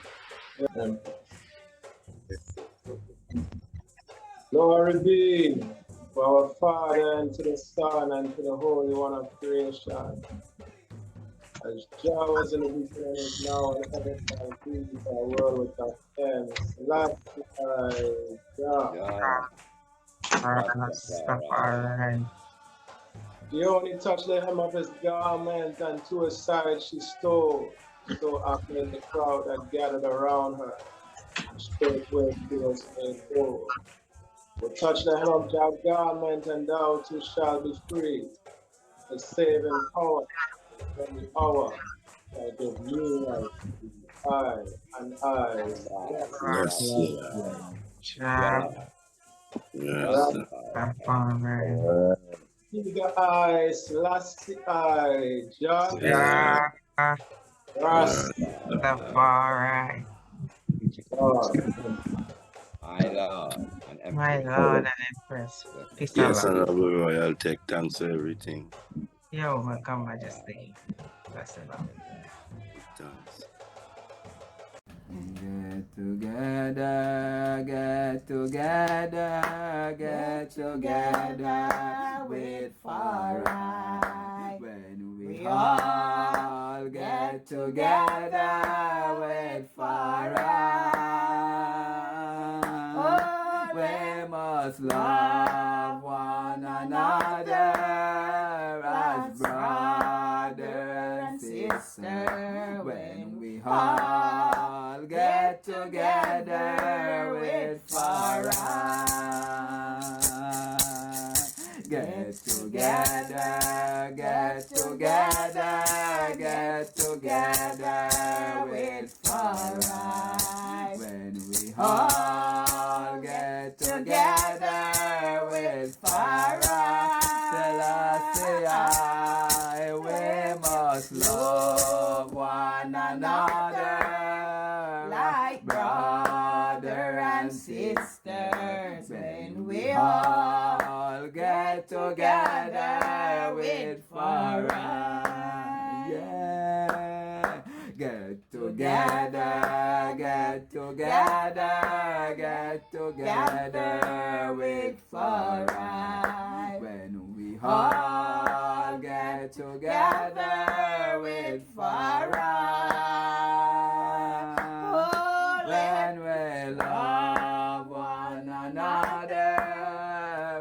Glory be to our Father and to the Son and to the Holy One of creation. As Jah was in the beginning, is now, and ever shall be, our world without end. Last Jah. He only touched the hem of his garment, and to his side she stole. So after the crowd that gathered around her, and straightway she was made whole. Will touch the hem of thy garment, and thou too shalt be free. The saving power from the hour shall give new life to I and I. Eager eyes, lasty eye, Jah. Rastafari. My Lord and Empress. Peace Yes, and love. Honorable Royal, take thanks for everything. You're welcome, Majesty. Bless you, Lord. Thanks. Get together with Farai. When we all get together with Farai, we must love one another as brother and sister. When we all get together with Farai, get together with Farai. When we all get together with Farai, Selassie, we must love one another like brother and sisters. When we all get together with Farai, yeah. Get together with Farai. When we all get together with Farai, when we love one another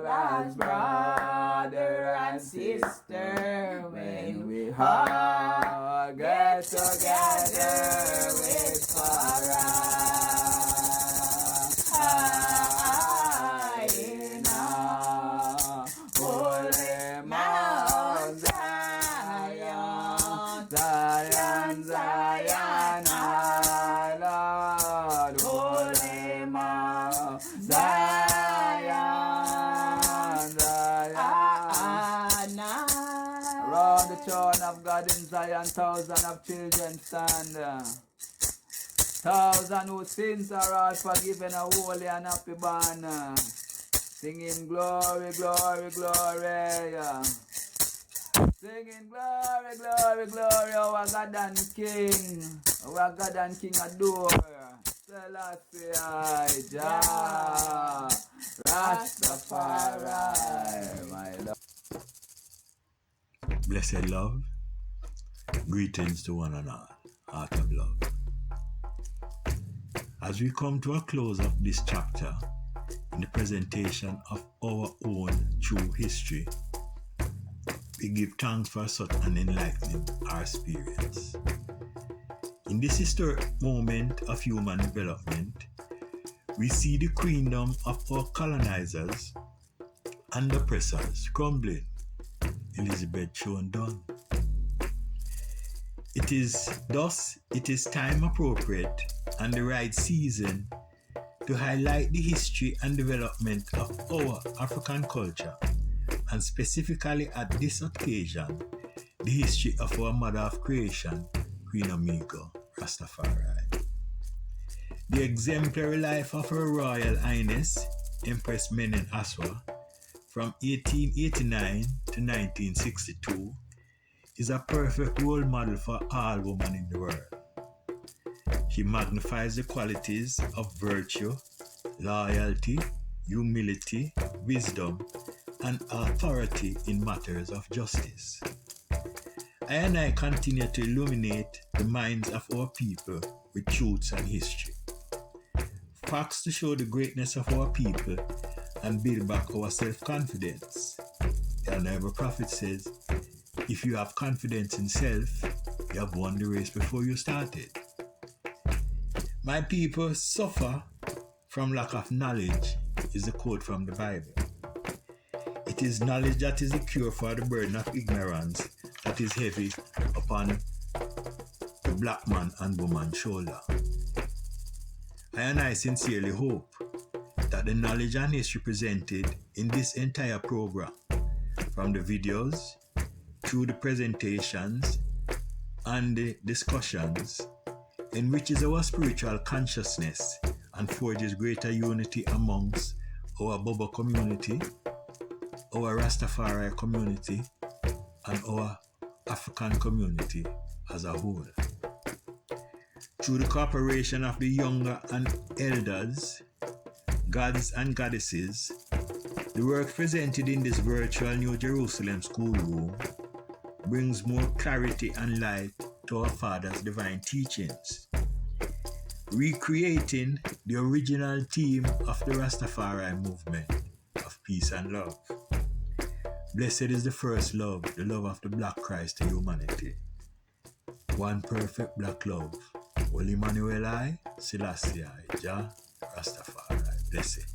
as brother and sister. When we all get together with Farai. Of God in Zion, thousands of children stand. Thousands whose sins are all forgiven, a holy and happy band. Singing glory, glory, glory. Singing glory, glory, glory, our God and King. Our God and King adore. Selassie, Jah, Rastafari, my Lord. Blessed love, greetings to one and all, heart of love. As we come to a close of this chapter in the presentation of our own true history, we give thanks for such an enlightening experience. In this historic moment of human development, we see the queendom of our colonizers and oppressors crumbling. Elizabeth shown done. It is time appropriate and the right season to highlight the history and development of our African culture, and specifically at this occasion, the history of our mother of creation, Queen Amigo, Rastafari. The exemplary life of Her Royal Highness, Empress Menen Asfaw, from 1889 to 1962, is a perfect role model for all women in the world. She magnifies the qualities of virtue, loyalty, humility, wisdom, and authority in matters of justice. I continue to illuminate the minds of our people with truths and history. Facts to show the greatness of our people and build back our self-confidence. The Honorable Prophet says, if you have confidence in self, you have won the race before you started. My people suffer from lack of knowledge is the quote from the Bible. It is knowledge that is the cure for the burden of ignorance that is heavy upon the black man and woman's shoulder. I sincerely hope that the knowledge and history presented in this entire program, from the videos, through the presentations, and the discussions, enriches our spiritual consciousness and forges greater unity amongst our Bobo community, our Rastafari community, and our African community as a whole. Through the cooperation of the younger and elders, gods and goddesses, the work presented in this virtual New Jerusalem schoolroom brings more clarity and light to our Father's divine teachings, recreating the original theme of the Rastafari movement of peace and love. Blessed is the first love, the love of the Black Christ to humanity. One perfect black love. Holy Emmanuel I, Selassie I, Jah, Rastafari. Blessed.